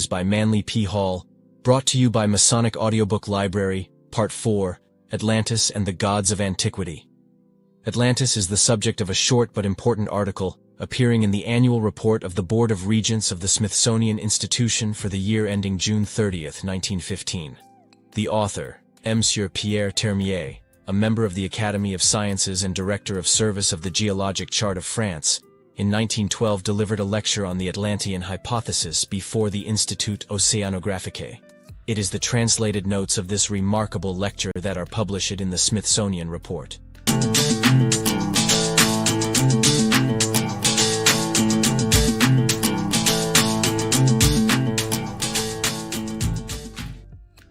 by Manly P. Hall, brought to you by Masonic Audiobook Library, Part 4, Atlantis and the Gods of Antiquity. Atlantis is the subject of a short but important article appearing in the annual report of the Board of Regents of the Smithsonian Institution for the year ending June 30, 1915. The author, Monsieur Pierre Termier, a member of the Academy of Sciences and Director of Service of the Geologic Chart of France, in 1912 delivered a lecture on the Atlantean hypothesis before the Institut Océanographique. It is the translated notes of this remarkable lecture that are published in the Smithsonian Report.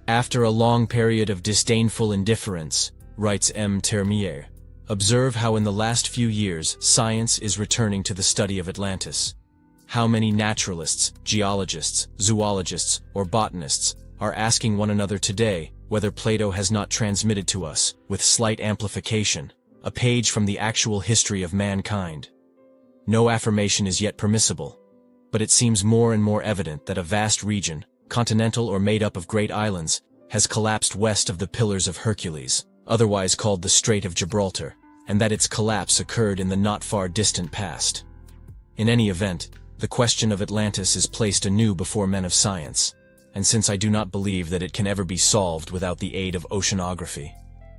After a long period of disdainful indifference, writes M. Termier, observe how in the last few years science is returning to the study of Atlantis. How many naturalists, geologists, zoologists, or botanists are asking one another today whether Plato has not transmitted to us, with slight amplification, a page from the actual history of mankind. No affirmation is yet permissible, but it seems more and more evident that a vast region, continental or made up of great islands, has collapsed west of the Pillars of Hercules, otherwise called the Strait of Gibraltar, and that its collapse occurred in the not far distant past. In any event, the question of Atlantis is placed anew before men of science, and since I do not believe that it can ever be solved without the aid of oceanography,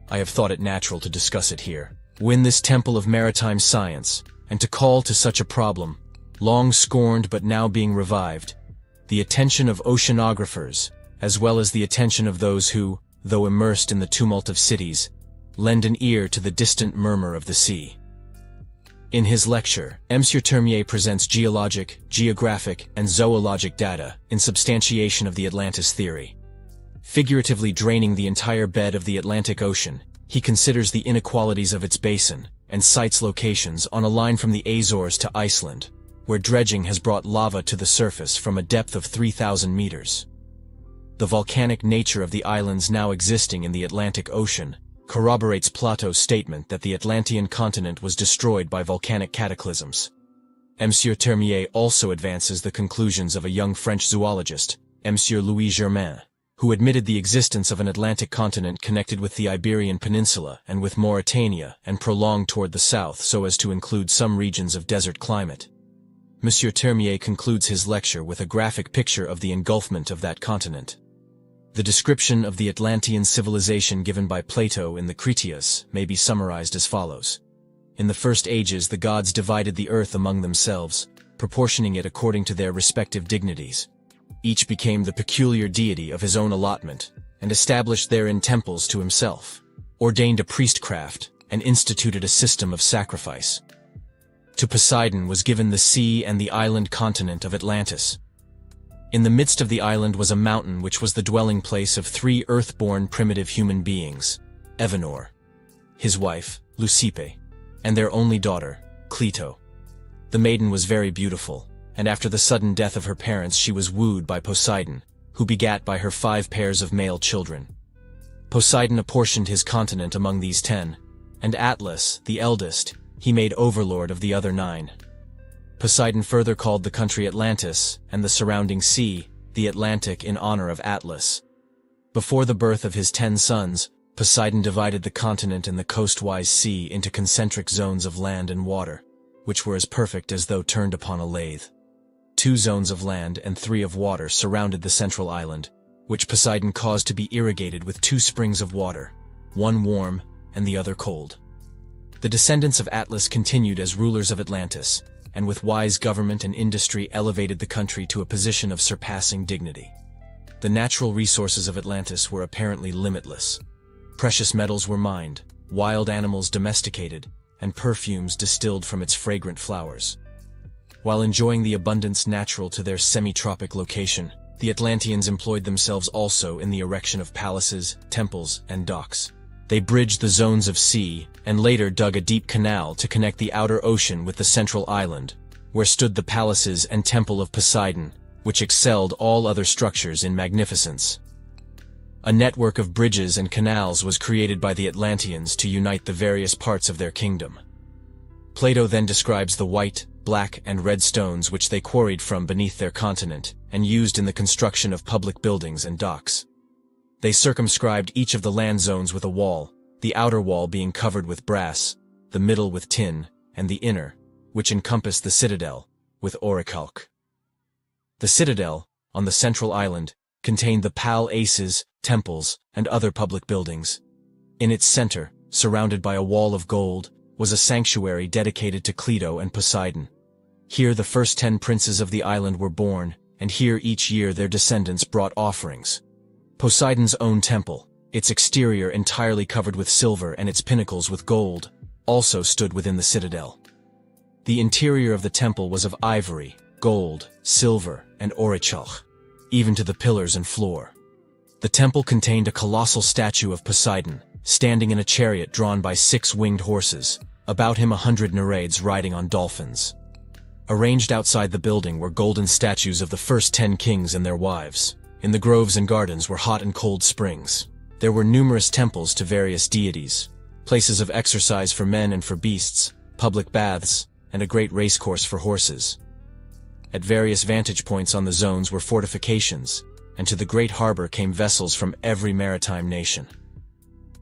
I have thought it natural to discuss it here, win this temple of maritime science, and to call to such a problem, long scorned but now being revived, the attention of oceanographers, as well as the attention of those who, though immersed in the tumult of cities, lend an ear to the distant murmur of the sea. In his lecture, Monsieur Termier presents geologic, geographic, and zoologic data in substantiation of the Atlantis theory. Figuratively draining the entire bed of the Atlantic Ocean, he considers the inequalities of its basin, and cites locations on a line from the Azores to Iceland, where dredging has brought lava to the surface from a depth of 3,000 meters. The volcanic nature of the islands now existing in the Atlantic Ocean corroborates Plato's statement that the Atlantean continent was destroyed by volcanic cataclysms. Monsieur Termier also advances the conclusions of a young French zoologist, Monsieur Louis Germain, who admitted the existence of an Atlantic continent connected with the Iberian Peninsula and with Mauritania and prolonged toward the south so as to include some regions of desert climate. Monsieur Termier concludes his lecture with a graphic picture of the engulfment of that continent. The description of the Atlantean civilization given by Plato in the Critias may be summarized as follows. In the first ages the gods divided the earth among themselves, proportioning it according to their respective dignities. Each became the peculiar deity of his own allotment, and established therein temples to himself, ordained a priestcraft, and instituted a system of sacrifice. To Poseidon was given the sea and the island continent of Atlantis. In the midst of the island was a mountain which was the dwelling place of 3 earth-born primitive human beings, Evenor, his wife, Leucippe, and their only daughter, Cleito. The maiden was very beautiful, and after the sudden death of her parents she was wooed by Poseidon, who begat by her 5 pairs of male children. Poseidon apportioned his continent among these 10, and Atlas, the eldest, he made overlord of the other 9. Poseidon further called the country Atlantis, and the surrounding sea, the Atlantic in honor of Atlas. Before the birth of his 10 sons, Poseidon divided the continent and the coastwise sea into concentric zones of land and water, which were as perfect as though turned upon a lathe. 2 zones of land and 3 of water surrounded the central island, which Poseidon caused to be irrigated with 2 springs of water, one warm and the other cold. The descendants of Atlas continued as rulers of Atlantis, and with wise government and industry elevated the country to a position of surpassing dignity. The natural resources of Atlantis were apparently limitless. Precious metals were mined, wild animals domesticated, and perfumes distilled from its fragrant flowers. While enjoying the abundance natural to their semi-tropic location, the Atlanteans employed themselves also in the erection of palaces, temples, and docks. They bridged the zones of sea, and later dug a deep canal to connect the outer ocean with the central island, where stood the palaces and temple of Poseidon, which excelled all other structures in magnificence. A network of bridges and canals was created by the Atlanteans to unite the various parts of their kingdom. Plato then describes the white, black and red stones which they quarried from beneath their continent and used in the construction of public buildings and docks. They circumscribed each of the land zones with a wall, the outer wall being covered with brass, the middle with tin, and the inner, which encompassed the citadel, with orichalk. The citadel, on the central island, contained the palaces, temples, and other public buildings. In its center, surrounded by a wall of gold, was a sanctuary dedicated to Cleto and Poseidon. Here the first 10 princes of the island were born, and here each year their descendants brought offerings. Poseidon's own temple, its exterior entirely covered with silver and its pinnacles with gold, also stood within the citadel. The interior of the temple was of ivory, gold, silver, and orichalk, even to the pillars and floor. The temple contained a colossal statue of Poseidon, standing in a chariot drawn by 6 winged horses, about him 100 Nereids riding on dolphins. Arranged outside the building were golden statues of the first 10 kings and their wives. In the groves and gardens were hot and cold springs. There were numerous temples to various deities, places of exercise for men and for beasts, public baths, and a great racecourse for horses. At various vantage points on the zones were fortifications, and to the great harbor came vessels from every maritime nation.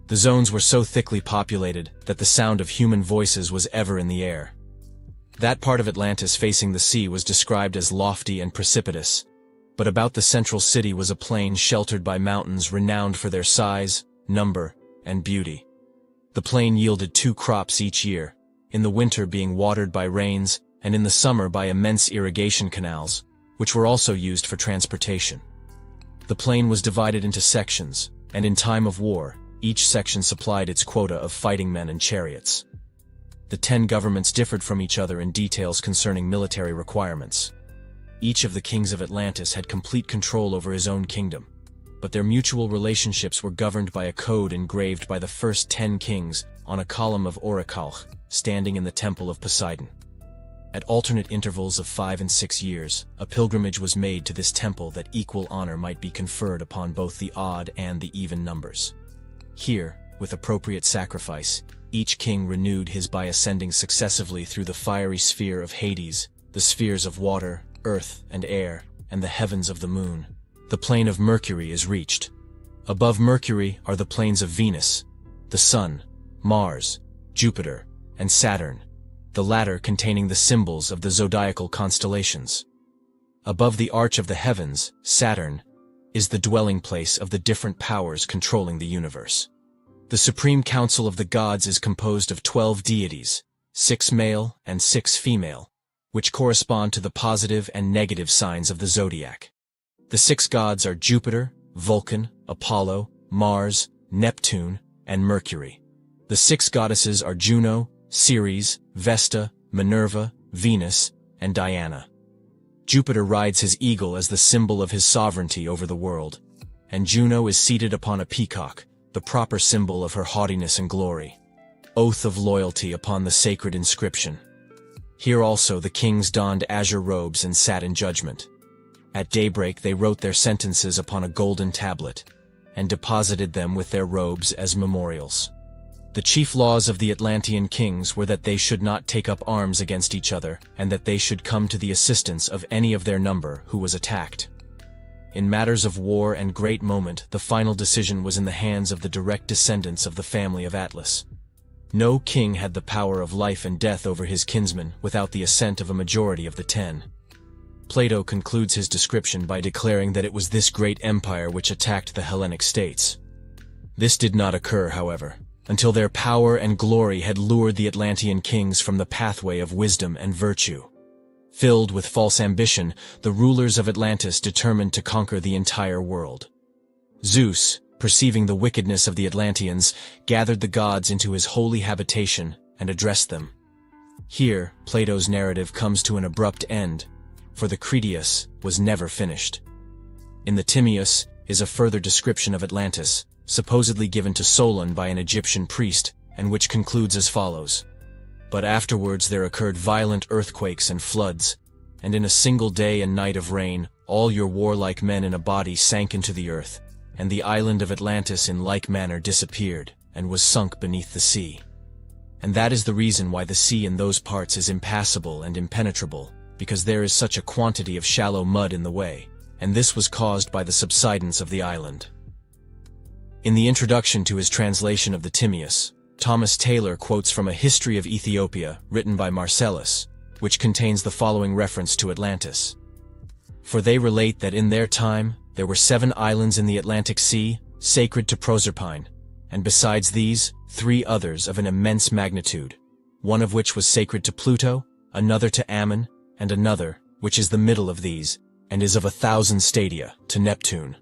The zones were so thickly populated that the sound of human voices was ever in the air. That part of Atlantis facing the sea was described as lofty and precipitous, but about the central city was a plain sheltered by mountains renowned for their size, number, and beauty. The plain yielded 2 crops each year, in the winter being watered by rains, and in the summer by immense irrigation canals, which were also used for transportation. The plain was divided into sections, and in time of war, each section supplied its quota of fighting men and chariots. The 10 governments differed from each other in details concerning military requirements. Each of the kings of Atlantis had complete control over his own kingdom, but their mutual relationships were governed by a code engraved by the first 10 kings on a column of orichalk standing in the temple of Poseidon. At alternate intervals of 5 and 6 years, a pilgrimage was made to this temple that equal honor might be conferred upon both the odd and the even numbers. Here, with appropriate sacrifice, each king renewed his by ascending successively through the fiery sphere of Hades, the spheres of water, earth, and air, and the heavens of the moon. The plane of Mercury is reached. Above Mercury are the planes of Venus, the Sun, Mars, Jupiter, and Saturn, the latter containing the symbols of the zodiacal constellations. Above the arch of the heavens, Saturn, is the dwelling place of the different powers controlling the universe. The Supreme Council of the Gods is composed of 12 deities, 6 male and 6 female, which correspond to the positive and negative signs of the zodiac. The 6 gods are Jupiter, Vulcan, Apollo, Mars, Neptune, and Mercury. The 6 goddesses are Juno, Ceres, Vesta, Minerva, Venus, and Diana. Jupiter rides his eagle as the symbol of his sovereignty over the world, and Juno is seated upon a peacock, the proper symbol of her haughtiness and glory. Oath of loyalty upon the sacred inscription. Here also the kings donned azure robes and sat in judgment. At daybreak they wrote their sentences upon a golden tablet, and deposited them with their robes as memorials. The chief laws of the Atlantean kings were that they should not take up arms against each other, and that they should come to the assistance of any of their number who was attacked. In matters of war and great moment, the final decision was in the hands of the direct descendants of the family of Atlas. No king had the power of life and death over his kinsmen without the assent of a majority of the 10. Plato concludes his description by declaring that it was this great empire which attacked the Hellenic states. This did not occur, however, until their power and glory had lured the Atlantean kings from the pathway of wisdom and virtue. Filled with false ambition, the rulers of Atlantis determined to conquer the entire world. Zeus, perceiving the wickedness of the Atlanteans, gathered the gods into his holy habitation and addressed them. Here, Plato's narrative comes to an abrupt end, for the Critias was never finished. In the Timaeus is a further description of Atlantis, supposedly given to Solon by an Egyptian priest, and which concludes as follows. But afterwards there occurred violent earthquakes and floods, and in a single day and night of rain, all your warlike men in a body sank into the earth, and the island of Atlantis in like manner disappeared, and was sunk beneath the sea. and that is the reason why the sea in those parts is impassable and impenetrable, because there is such a quantity of shallow mud in the way, and this was caused by the subsidence of the island. In the introduction to his translation of the Timaeus, Thomas Taylor quotes from a History of Ethiopia written by Marcellus, which contains the following reference to Atlantis. For they relate that in their time there were 7 islands in the Atlantic Sea, sacred to Proserpine, and besides these, 3 others of an immense magnitude, one of which was sacred to Pluto, another to Ammon, and another, which is the middle of these, and is of 1,000 stadia, to Neptune.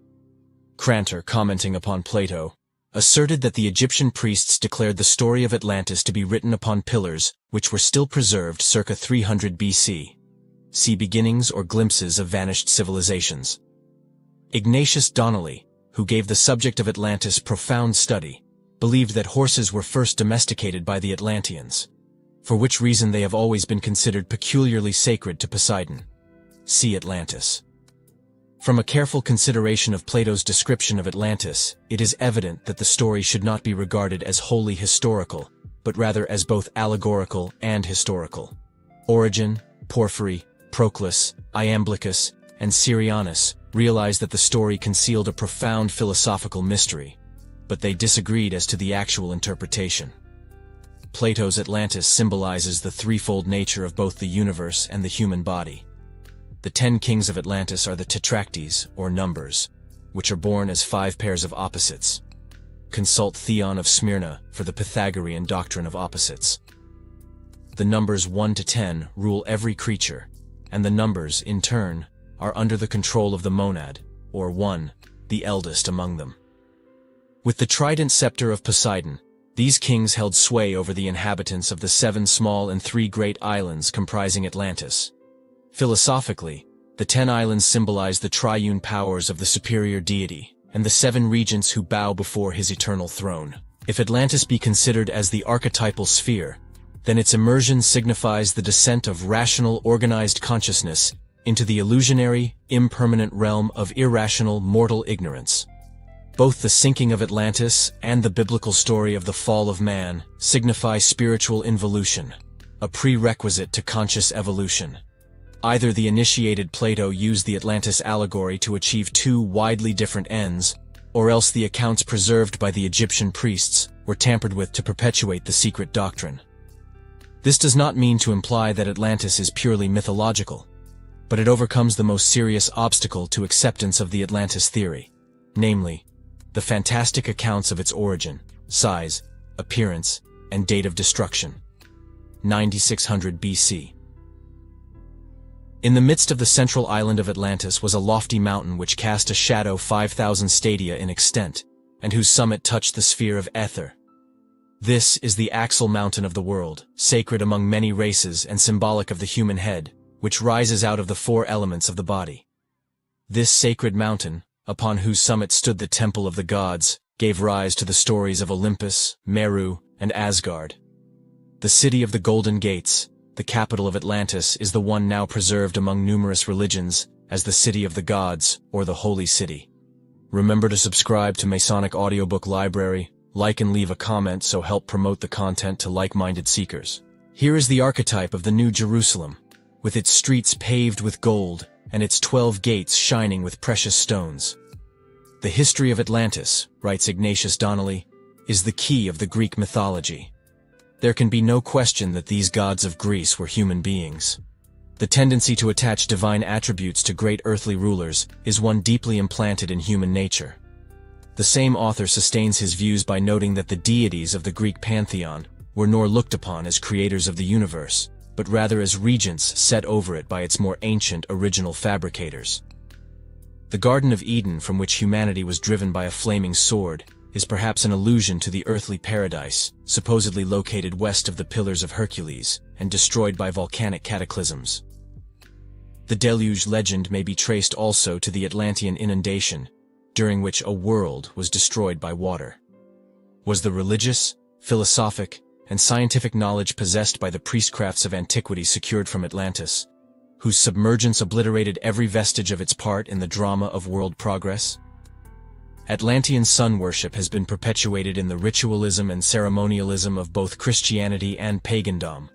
Crantor, commenting upon Plato, asserted that the Egyptian priests declared the story of Atlantis to be written upon pillars which were still preserved circa 300 BC. See Beginnings or Glimpses of Vanished Civilizations. Ignatius Donnelly, who gave the subject of Atlantis profound study, believed that horses were first domesticated by the Atlanteans, for which reason they have always been considered peculiarly sacred to Poseidon. See Atlantis. From a careful consideration of Plato's description of Atlantis, it is evident that the story should not be regarded as wholly historical, but rather as both allegorical and historical. Origen, Porphyry, Proclus, Iamblichus, and Syrianus realized that the story concealed a profound philosophical mystery, but they disagreed as to the actual interpretation. Plato's Atlantis symbolizes the threefold nature of both the universe and the human body. The 10 kings of Atlantis are the tetractes, or numbers, which are born as 5 pairs of opposites. Consult Theon of Smyrna for the Pythagorean doctrine of opposites. The numbers 1 to 10 rule every creature, and the numbers, in turn, are under the control of the monad, or 1, the eldest among them. With the trident scepter of Poseidon, these kings held sway over the inhabitants of the 7 small and 3 great islands comprising Atlantis. Philosophically, the 10 islands symbolize the triune powers of the superior deity, and the 7 regents who bow before his eternal throne. If Atlantis be considered as the archetypal sphere, then its immersion signifies the descent of rational, organized consciousness into the illusionary, impermanent realm of irrational, mortal ignorance. Both the sinking of Atlantis and the biblical story of the fall of man signify spiritual involution, a prerequisite to conscious evolution. Either the initiated Plato used the Atlantis allegory to achieve 2 widely different ends, or else the accounts preserved by the Egyptian priests were tampered with to perpetuate the secret doctrine. This does not mean to imply that Atlantis is purely mythological, but it overcomes the most serious obstacle to acceptance of the Atlantis theory, namely, the fantastic accounts of its origin, size, appearance, and date of destruction. 9600 BC. In the midst of the central island of Atlantis was a lofty mountain which cast a shadow 5,000 stadia in extent, and whose summit touched the sphere of ether. This is the axle mountain of the world, sacred among many races and symbolic of the human head, which rises out of the 4 elements of the body. This sacred mountain, upon whose summit stood the temple of the gods, gave rise to the stories of Olympus, Meru, and Asgard. The city of the Golden Gates, the capital of Atlantis, is the one now preserved among numerous religions as the City of the Gods, or the Holy City. Remember to subscribe to Masonic Audiobook Library, like and leave a comment so help promote the content to like-minded seekers. Here is the archetype of the New Jerusalem, with its streets paved with gold and its 12 gates shining with precious stones. The history of Atlantis, writes Ignatius Donnelly, is the key of the Greek mythology. There can be no question that these gods of Greece were human beings. The tendency to attach divine attributes to great earthly rulers is one deeply implanted in human nature. The same author sustains his views by noting that the deities of the Greek pantheon were nor looked upon as creators of the universe, but rather as regents set over it by its more ancient original fabricators. The Garden of Eden, from which humanity was driven by a flaming sword, is perhaps an allusion to the earthly paradise, supposedly located west of the Pillars of Hercules and destroyed by volcanic cataclysms. The deluge legend may be traced also to the Atlantean inundation, during which a world was destroyed by water. Was the religious, philosophic, and scientific knowledge possessed by the priestcrafts of antiquity secured from Atlantis, whose submergence obliterated every vestige of its part in the drama of world progress? Atlantean sun worship has been perpetuated in the ritualism and ceremonialism of both Christianity and pagandom.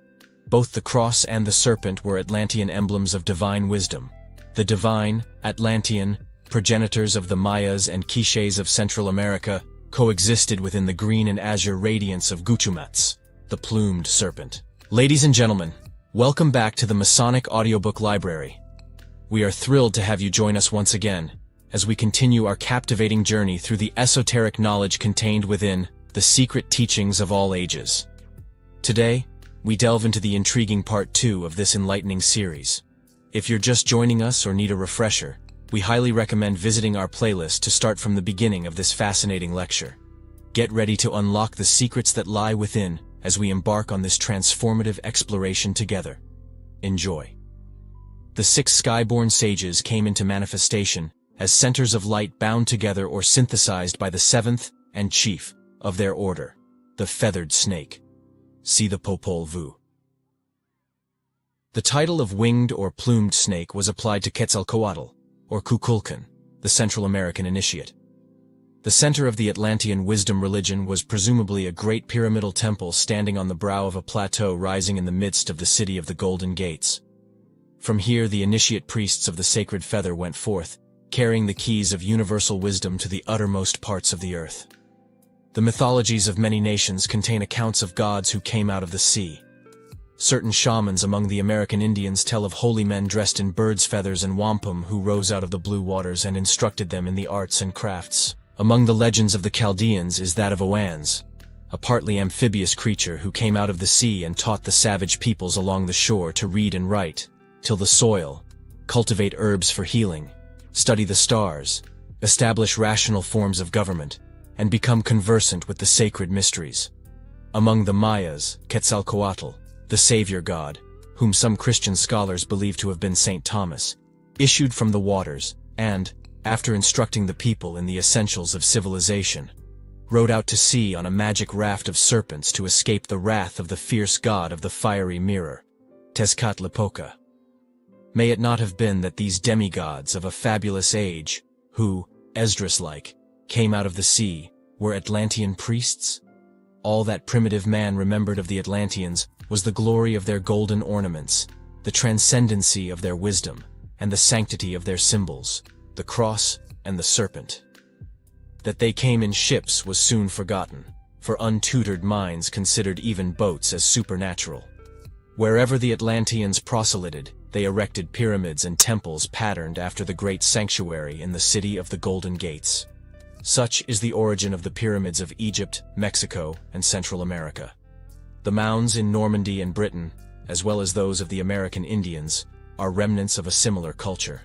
Both the cross and the serpent were Atlantean emblems of divine wisdom. The divine, Atlantean, progenitors of the Mayas and Quiches of Central America, coexisted within the green and azure radiance of Guchumats, the plumed serpent. Ladies and gentlemen, welcome back to the Masonic Audiobook Library. We are thrilled to have you join us once again, as we continue our captivating journey through the esoteric knowledge contained within the secret teachings of all ages. Today, we delve into the intriguing part 2 of this enlightening series. If you're just joining us or need a refresher, we highly recommend visiting our playlist to start from the beginning of this fascinating lecture. Get ready to unlock the secrets that lie within as we embark on this transformative exploration together. Enjoy. The 6 skyborn sages came into manifestation as centers of light bound together or synthesized by the 7th and chief of their order, the feathered snake. See the Popol Vuh. The title of winged or plumed snake was applied to Quetzalcoatl, or Kukulkan, the Central American initiate. The center of the Atlantean wisdom religion was presumably a great pyramidal temple standing on the brow of a plateau rising in the midst of the city of the Golden Gates. From here the initiate priests of the sacred feather went forth, carrying the keys of universal wisdom to the uttermost parts of the earth. The mythologies of many nations contain accounts of gods who came out of the sea. Certain shamans among the American Indians tell of holy men dressed in birds' feathers and wampum who rose out of the blue waters and instructed them in the arts and crafts. Among the legends of the Chaldeans is that of Oans, a partly amphibious creature who came out of the sea and taught the savage peoples along the shore to read and write, till the soil, cultivate herbs for healing, study the stars, establish rational forms of government, and become conversant with the sacred mysteries. Among the Mayas, Quetzalcoatl, the savior god, whom some Christian scholars believe to have been Saint Thomas, issued from the waters and, after instructing the people in the essentials of civilization, rode out to sea on a magic raft of serpents to escape the wrath of the fierce god of the fiery mirror, Tezcatlipoca. May it not have been that these demigods of a fabulous age, who, Esdras-like, came out of the sea, were Atlantean priests? All that primitive man remembered of the Atlanteans was the glory of their golden ornaments, the transcendency of their wisdom, and the sanctity of their symbols, the cross and the serpent. That they came in ships was soon forgotten, for untutored minds considered even boats as supernatural. Wherever the Atlanteans proselyted, they erected pyramids and temples patterned after the great sanctuary in the city of the Golden Gates. Such is the origin of the pyramids of Egypt, Mexico, and Central America. The mounds in Normandy and Britain, as well as those of the American Indians, are remnants of a similar culture.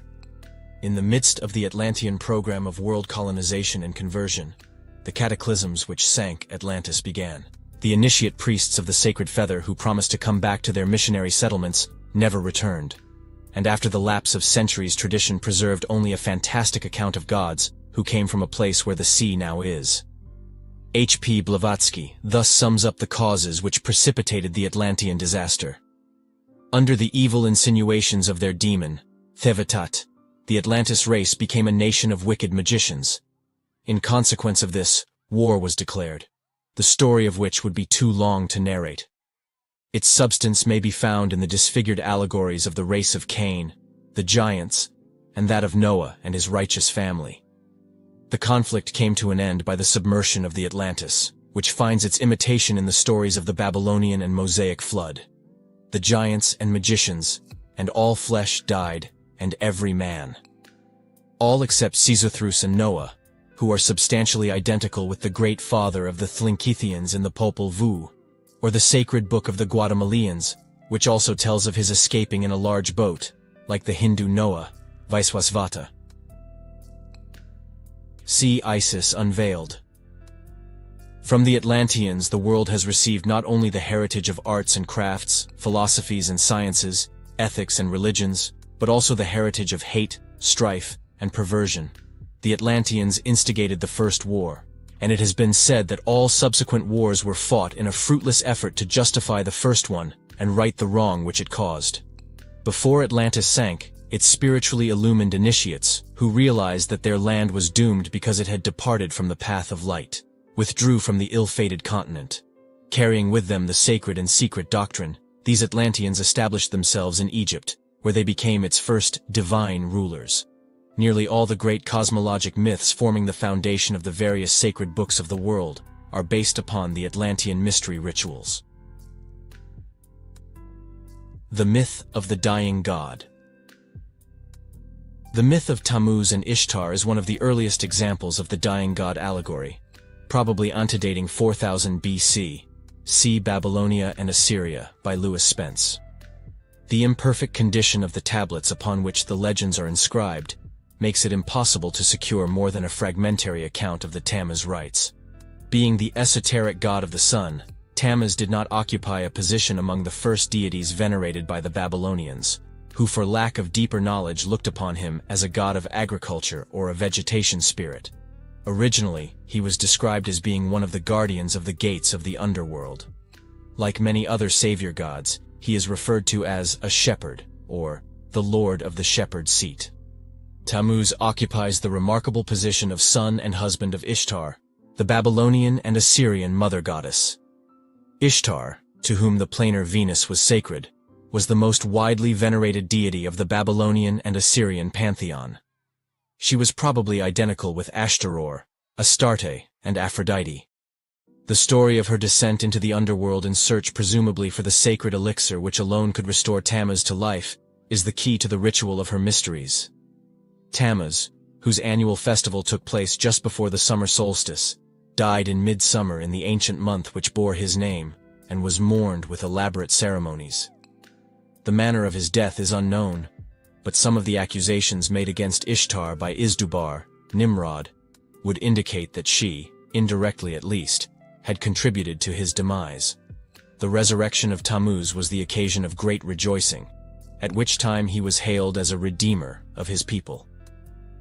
In the midst of the Atlantean program of world colonization and conversion, the cataclysms which sank Atlantis began. The initiate priests of the sacred feather who promised to come back to their missionary settlements never returned, and after the lapse of centuries tradition preserved only a fantastic account of gods who came from a place where the sea now is. H.P. Blavatsky thus sums up the causes which precipitated the Atlantean disaster. Under the evil insinuations of their demon, Thevatat, the Atlantis race became a nation of wicked magicians. In consequence of this, war was declared, the story of which would be too long to narrate. Its substance may be found in the disfigured allegories of the race of Cain, the giants, and that of Noah and his righteous family. The conflict came to an end by the submersion of the Atlantis, which finds its imitation in the stories of the Babylonian and Mosaic flood. The giants and magicians, and all flesh died, and every man. All except Xisuthros and Noah, who are substantially identical with the great father of the Thlinkithians in the Popol Vuh, or the sacred book of the Guatemalans, which also tells of his escaping in a large boat, like the Hindu Noah, Vaiswasvata. See Isis Unveiled. From the Atlanteans, the world has received not only the heritage of arts and crafts, philosophies and sciences, ethics and religions, but also the heritage of hate, strife, and perversion. The Atlanteans instigated the first war, and it has been said that all subsequent wars were fought in a fruitless effort to justify the first one and right the wrong which it caused. Before Atlantis sank, its spiritually illumined initiates, who realized that their land was doomed because it had departed from the path of light, withdrew from the ill-fated continent. Carrying with them the sacred and secret doctrine, these Atlanteans established themselves in Egypt, where they became its first divine rulers. Nearly all the great cosmologic myths forming the foundation of the various sacred books of the world are based upon the Atlantean mystery rituals. The myth of the dying god. The myth of Tammuz and Ishtar is one of the earliest examples of the dying god allegory, probably antedating 4000 BC. See Babylonia and Assyria by Lewis Spence. The imperfect condition of the tablets upon which the legends are inscribed makes it impossible to secure more than a fragmentary account of the Tammuz rites. Being the esoteric god of the sun, Tammuz did not occupy a position among the first deities venerated by the Babylonians, who for lack of deeper knowledge looked upon him as a god of agriculture or a vegetation spirit. Originally, he was described as being one of the guardians of the gates of the underworld. Like many other savior gods, he is referred to as a shepherd, or the lord of the shepherd's seat. Tammuz occupies the remarkable position of son and husband of Ishtar, the Babylonian and Assyrian mother goddess. Ishtar, to whom the planar Venus was sacred, was the most widely venerated deity of the Babylonian and Assyrian pantheon. She was probably identical with Ashtaroth, Astarte, and Aphrodite. The story of her descent into the underworld in search presumably for the sacred elixir which alone could restore Tammuz to life is the key to the ritual of her mysteries. Tammuz, whose annual festival took place just before the summer solstice, died in midsummer in the ancient month which bore his name, and was mourned with elaborate ceremonies. The manner of his death is unknown, but some of the accusations made against Ishtar by Izdubar, Nimrod, would indicate that she, indirectly at least, had contributed to his demise. The resurrection of Tammuz was the occasion of great rejoicing, at which time he was hailed as a redeemer of his people.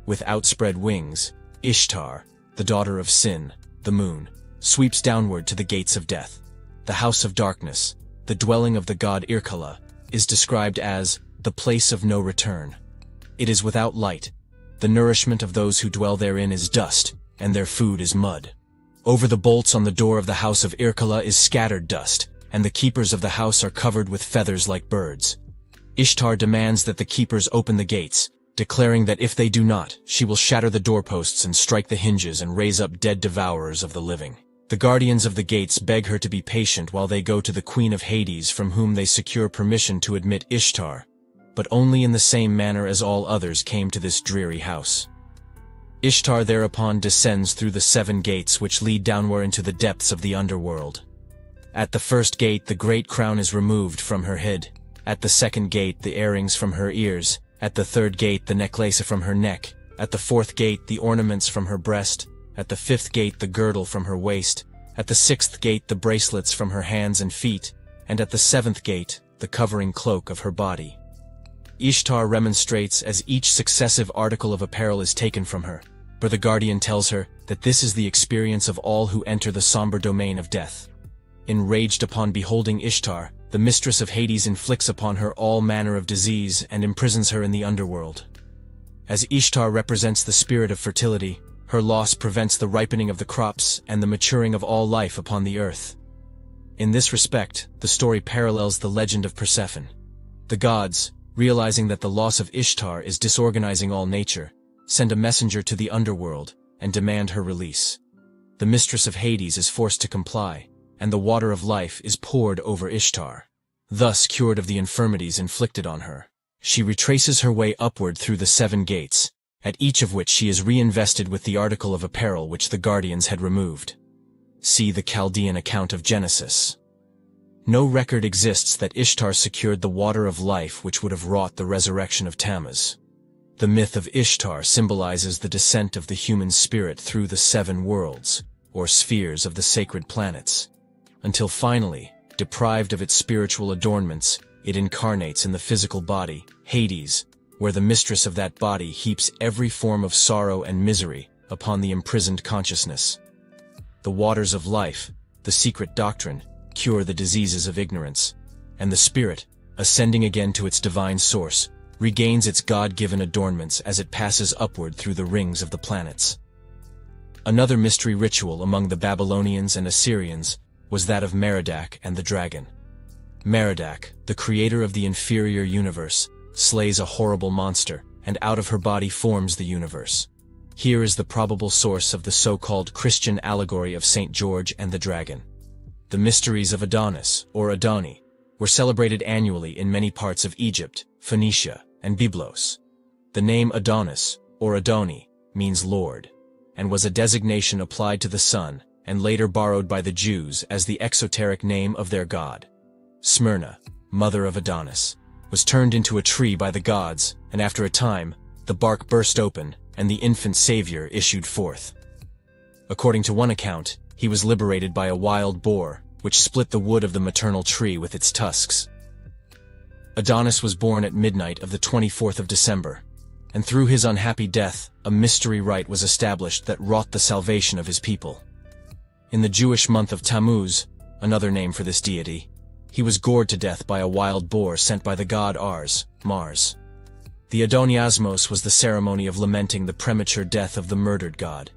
With outspread wings, Ishtar, the daughter of Sin, the moon, sweeps downward to the gates of death. The house of darkness, the dwelling of the god Irkala, is described as the place of no return. It is without light. The nourishment of those who dwell therein is dust, and their food is mud. Over the bolts on the door of the house of Irkala is scattered dust, and the keepers of the house are covered with feathers like birds. Ishtar demands that the keepers open the gates, declaring that if they do not, she will shatter the doorposts and strike the hinges and raise up dead devourers of the living. The guardians of the gates beg her to be patient while they go to the Queen of Hades, from whom they secure permission to admit Ishtar, but only in the same manner as all others came to this dreary house. Ishtar thereupon descends through the 7 gates which lead downward into the depths of the underworld. At the first gate the great crown is removed from her head, at the second gate the earrings from her ears, at the third gate the necklace from her neck, at the fourth gate the ornaments from her breast, at the fifth gate the girdle from her waist, at the sixth gate the bracelets from her hands and feet, and at the 7th gate the covering cloak of her body. Ishtar remonstrates as each successive article of apparel is taken from her, but the guardian tells her that this is the experience of all who enter the somber domain of death. Enraged upon beholding Ishtar, the mistress of Hades inflicts upon her all manner of disease and imprisons her in the underworld. As Ishtar represents the spirit of fertility, her loss prevents the ripening of the crops and the maturing of all life upon the earth. In this respect, the story parallels the legend of Persephone. The gods, realizing that the loss of Ishtar is disorganizing all nature, send a messenger to the underworld and demand her release. The mistress of Hades is forced to comply, and the water of life is poured over Ishtar. Thus cured of the infirmities inflicted on her, she retraces her way upward through the 7 gates, at each of which she is reinvested with the article of apparel which the guardians had removed. See the Chaldean account of Genesis. No record exists that Ishtar secured the water of life which would have wrought the resurrection of Tammuz. The myth of Ishtar symbolizes the descent of the human spirit through the 7 worlds, or spheres of the sacred planets, until finally, deprived of its spiritual adornments, it incarnates in the physical body, Hades, where the mistress of that body heaps every form of sorrow and misery upon the imprisoned consciousness. The waters of life, the secret doctrine, cure the diseases of ignorance, and the spirit, ascending again to its divine source, regains its God-given adornments as it passes upward through the rings of the planets. Another mystery ritual among the Babylonians and Assyrians was that of Merodach and the dragon. Merodach, the creator of the inferior universe, slays a horrible monster, and out of her body forms the universe. Here is the probable source of the so-called Christian allegory of Saint George and the dragon. The mysteries of Adonis, or Adoni, were celebrated annually in many parts of Egypt, Phoenicia, and Byblos. The name Adonis, or Adoni, means Lord, and was a designation applied to the sun, and later borrowed by the Jews as the exoteric name of their god. Smyrna, mother of Adonis, was turned into a tree by the gods, and after a time, the bark burst open, and the infant savior issued forth. According to one account, he was liberated by a wild boar, which split the wood of the maternal tree with its tusks. Adonis was born at midnight of the 24th of December, and through his unhappy death, a mystery rite was established that wrought the salvation of his people. In the Jewish month of Tammuz, another name for this deity, he was gored to death by a wild boar sent by the god Mars. The Adoniasmos was the ceremony of lamenting the premature death of the murdered god.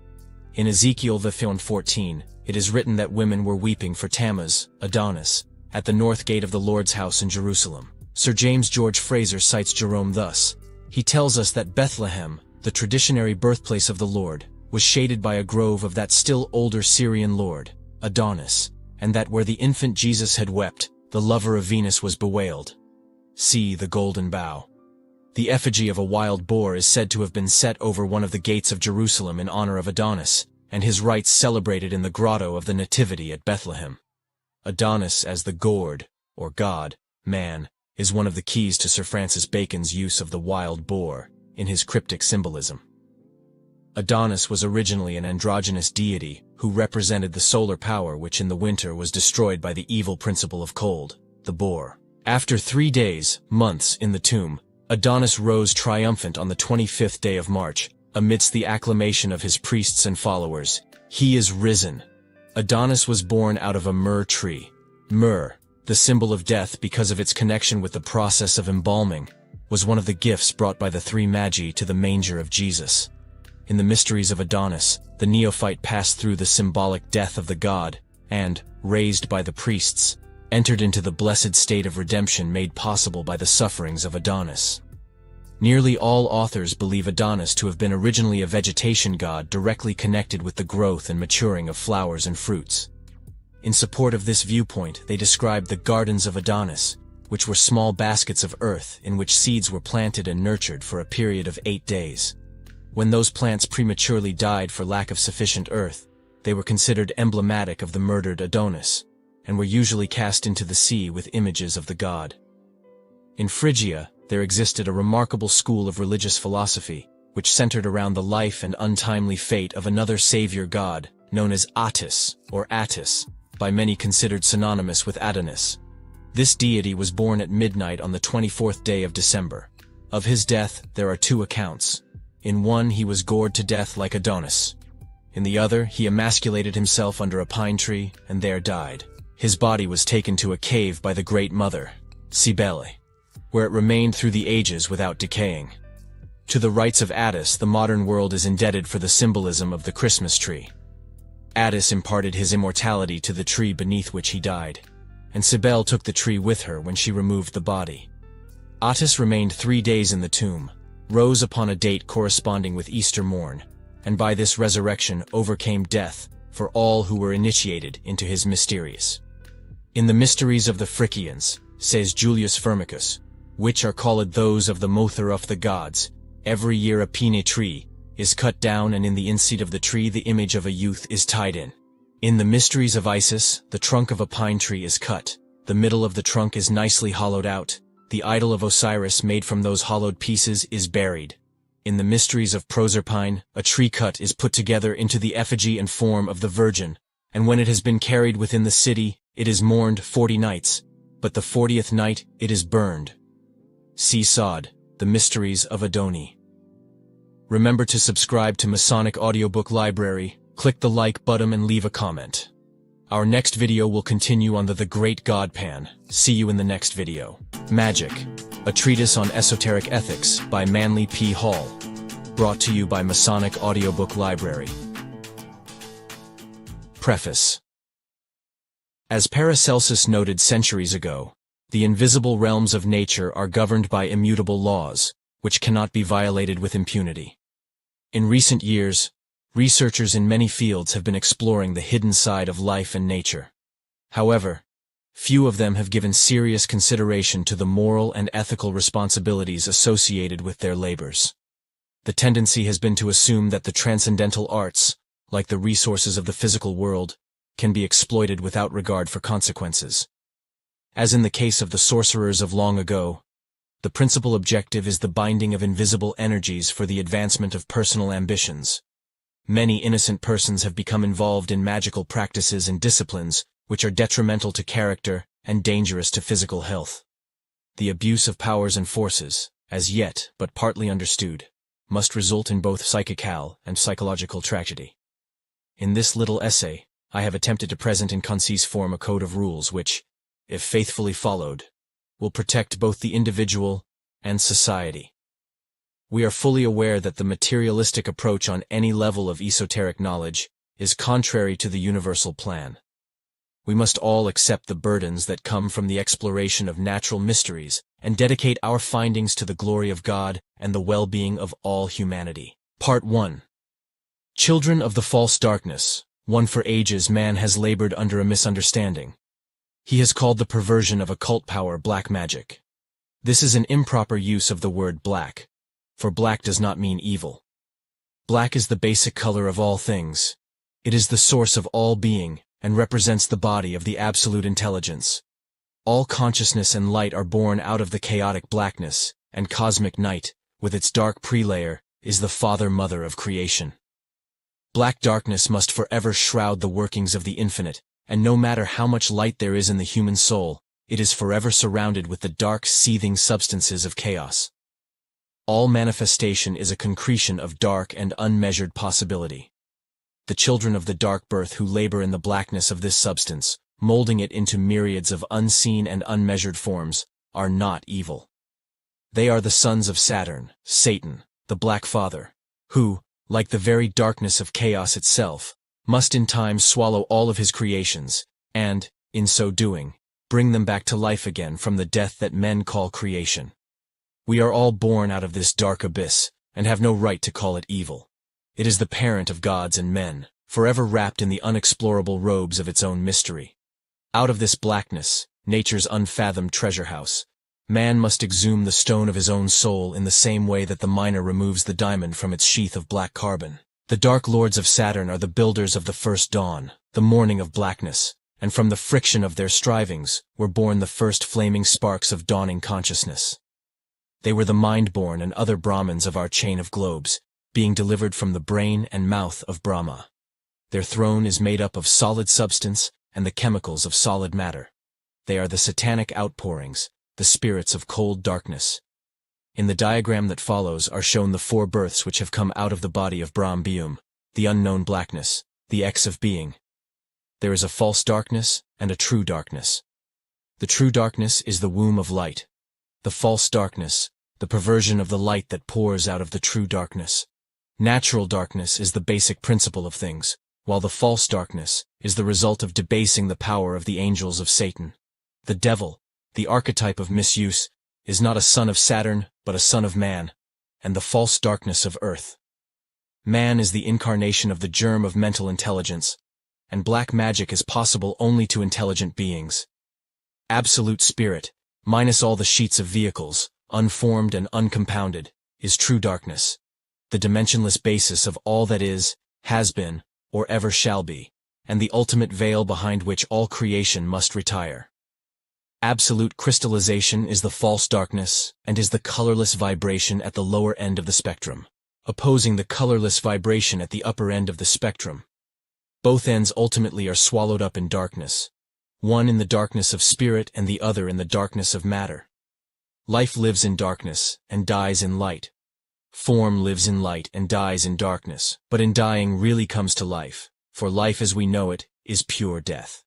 In Ezekiel 14, it is written that women were weeping for Tammuz, Adonis, at the north gate of the Lord's house in Jerusalem. Sir James George Fraser cites Jerome thus. He tells us that Bethlehem, the traditionary birthplace of the Lord, was shaded by a grove of that still older Syrian lord, Adonis, and that where the infant Jesus had wept, the lover of Venus was bewailed. See the golden bough. The effigy of a wild boar is said to have been set over one of the gates of Jerusalem in honor of Adonis, and his rites celebrated in the grotto of the Nativity at Bethlehem. Adonis as the gored, or god, man, is one of the keys to Sir Francis Bacon's use of the wild boar in his cryptic symbolism. Adonis was originally an androgynous deity who represented the solar power which in the winter was destroyed by the evil principle of cold, the boar. After 3 days, months in the tomb, Adonis rose triumphant on the 25th day of March, amidst the acclamation of his priests and followers. He is risen. Adonis was born out of a myrrh tree. Myrrh, the symbol of death because of its connection with the process of embalming, was one of the gifts brought by the three magi to the manger of Jesus. In the mysteries of Adonis, the neophyte passed through the symbolic death of the god, and, raised by the priests, entered into the blessed state of redemption made possible by the sufferings of Adonis. Nearly all authors believe Adonis to have been originally a vegetation god directly connected with the growth and maturing of flowers and fruits. In support of this viewpoint, they described the gardens of Adonis, which were small baskets of earth in which seeds were planted and nurtured for a period of 8 days. When those plants prematurely died for lack of sufficient earth, they were considered emblematic of the murdered Adonis, and were usually cast into the sea with images of the god. In Phrygia, there existed a remarkable school of religious philosophy, which centered around the life and untimely fate of another savior god, known as Attis, or Attis, by many considered synonymous with Adonis. This deity was born at midnight on the 24th day of December. Of his death, there are 2 accounts. In one, he was gored to death like Adonis. In the other, he emasculated himself under a pine tree, and there died. His body was taken to a cave by the Great Mother, Cybele, where it remained through the ages without decaying. To the rites of Attis, the modern world is indebted for the symbolism of the Christmas tree. Attis imparted his immortality to the tree beneath which he died, and Cybele took the tree with her when she removed the body. Attis remained 3 days in the tomb, rose upon a date corresponding with Easter morn, and by this resurrection overcame death for all who were initiated into his mysterious. In the mysteries of the Phrygians, says Julius Firmicus, which are called those of the Mother of the gods, every year a pine tree is cut down, and in the inseat of the tree the image of a youth is tied in. In the mysteries of Isis, the trunk of a pine tree is cut, the middle of the trunk is nicely hollowed out, the idol of Osiris made from those hollowed pieces is buried. In the mysteries of Proserpine, a tree cut is put together into the effigy and form of the Virgin, and when it has been carried within the city, it is mourned 40 nights, but the 40th night it is burned. See Sod, The Mysteries of Adoni. Remember to subscribe to Masonic Audiobook Library, click the like button and leave a comment. Our next video will continue on the Great God Pan. See you in the next video. Magic. a treatise on esoteric ethics by Manly P. Hall, brought to you by Masonic Audiobook Library. Preface. As Paracelsus noted centuries ago, the invisible realms of nature are governed by immutable laws, which cannot be violated with impunity. In recent years, researchers in many fields have been exploring the hidden side of life and nature. However, few of them have given serious consideration to the moral and ethical responsibilities associated with their labors. The tendency has been to assume that the transcendental arts, like the resources of the physical world, can be exploited without regard for consequences. As in the case of the sorcerers of long ago, the principal objective is the binding of invisible energies for the advancement of personal ambitions. Many innocent persons have become involved in magical practices and disciplines which are detrimental to character and dangerous to physical health. The abuse of powers and forces, as yet but partly understood, must result in both psychical and psychological tragedy. In this little essay, I have attempted to present in concise form a code of rules which, if faithfully followed, will protect both the individual and society. We are fully aware that the materialistic approach on any level of esoteric knowledge is contrary to the universal plan. We must all accept the burdens that come from the exploration of natural mysteries and dedicate our findings to the glory of God and the well-being of all humanity. Part 1. Children of the false darkness. One for ages man has labored under a misunderstanding. He has called the perversion of occult power black magic. This is an improper use of the word black, for black does not mean evil. Black is the basic color of all things. It is the source of all being, and represents the body of the absolute intelligence. All consciousness and light are born out of the chaotic blackness, and cosmic night, with its dark prelayer, is the father-mother of creation. Black darkness must forever shroud the workings of the infinite, and no matter how much light there is in the human soul, it is forever surrounded with the dark, seething substances of chaos. All manifestation is a concretion of dark and unmeasured possibility. The children of the dark birth who labor in the blackness of this substance, molding it into myriads of unseen and unmeasured forms, are not evil. They are the sons of Saturn, Satan, the Black Father, who, like the very darkness of chaos itself, must in time swallow all of his creations, and, in so doing, bring them back to life again from the death that men call creation. We are all born out of this dark abyss, and have no right to call it evil. It is the parent of gods and men, forever wrapped in the unexplorable robes of its own mystery. Out of this blackness, nature's unfathomed treasure house, man must exhume the stone of his own soul in the same way that the miner removes the diamond from its sheath of black carbon. The dark lords of Saturn are the builders of the first dawn, the morning of blackness, and from the friction of their strivings were born the first flaming sparks of dawning consciousness. They were the mind-born and other Brahmins of our chain of globes, being delivered from the brain and mouth of Brahma. Their throne is made up of solid substance and the chemicals of solid matter. They are the satanic outpourings, the spirits of cold darkness. In the diagram that follows are shown the four births which have come out of the body of Brahm Bium, the unknown blackness, the X of being. There is a false darkness and a true darkness. The true darkness is the womb of light. The false darkness, the perversion of the light that pours out of the true darkness. Natural darkness is the basic principle of things, while the false darkness is the result of debasing the power of the angels of Satan. The devil, the archetype of misuse, is not a son of Saturn, but a son of man, and the false darkness of earth. Man is the incarnation of the germ of mental intelligence, and black magic is possible only to intelligent beings. Absolute spirit, minus all the sheets of vehicles, unformed and uncompounded, is true darkness, the dimensionless basis of all that is, has been, or ever shall be, and the ultimate veil behind which all creation must retire. Absolute crystallization is the false darkness and is the colorless vibration at the lower end of the spectrum, opposing the colorless vibration at the upper end of the spectrum. Both ends ultimately are swallowed up in darkness, one in the darkness of spirit and the other in the darkness of matter. Life lives in darkness and dies in light. Form lives in light and dies in darkness, but in dying really comes to life, for life as we know it is pure death.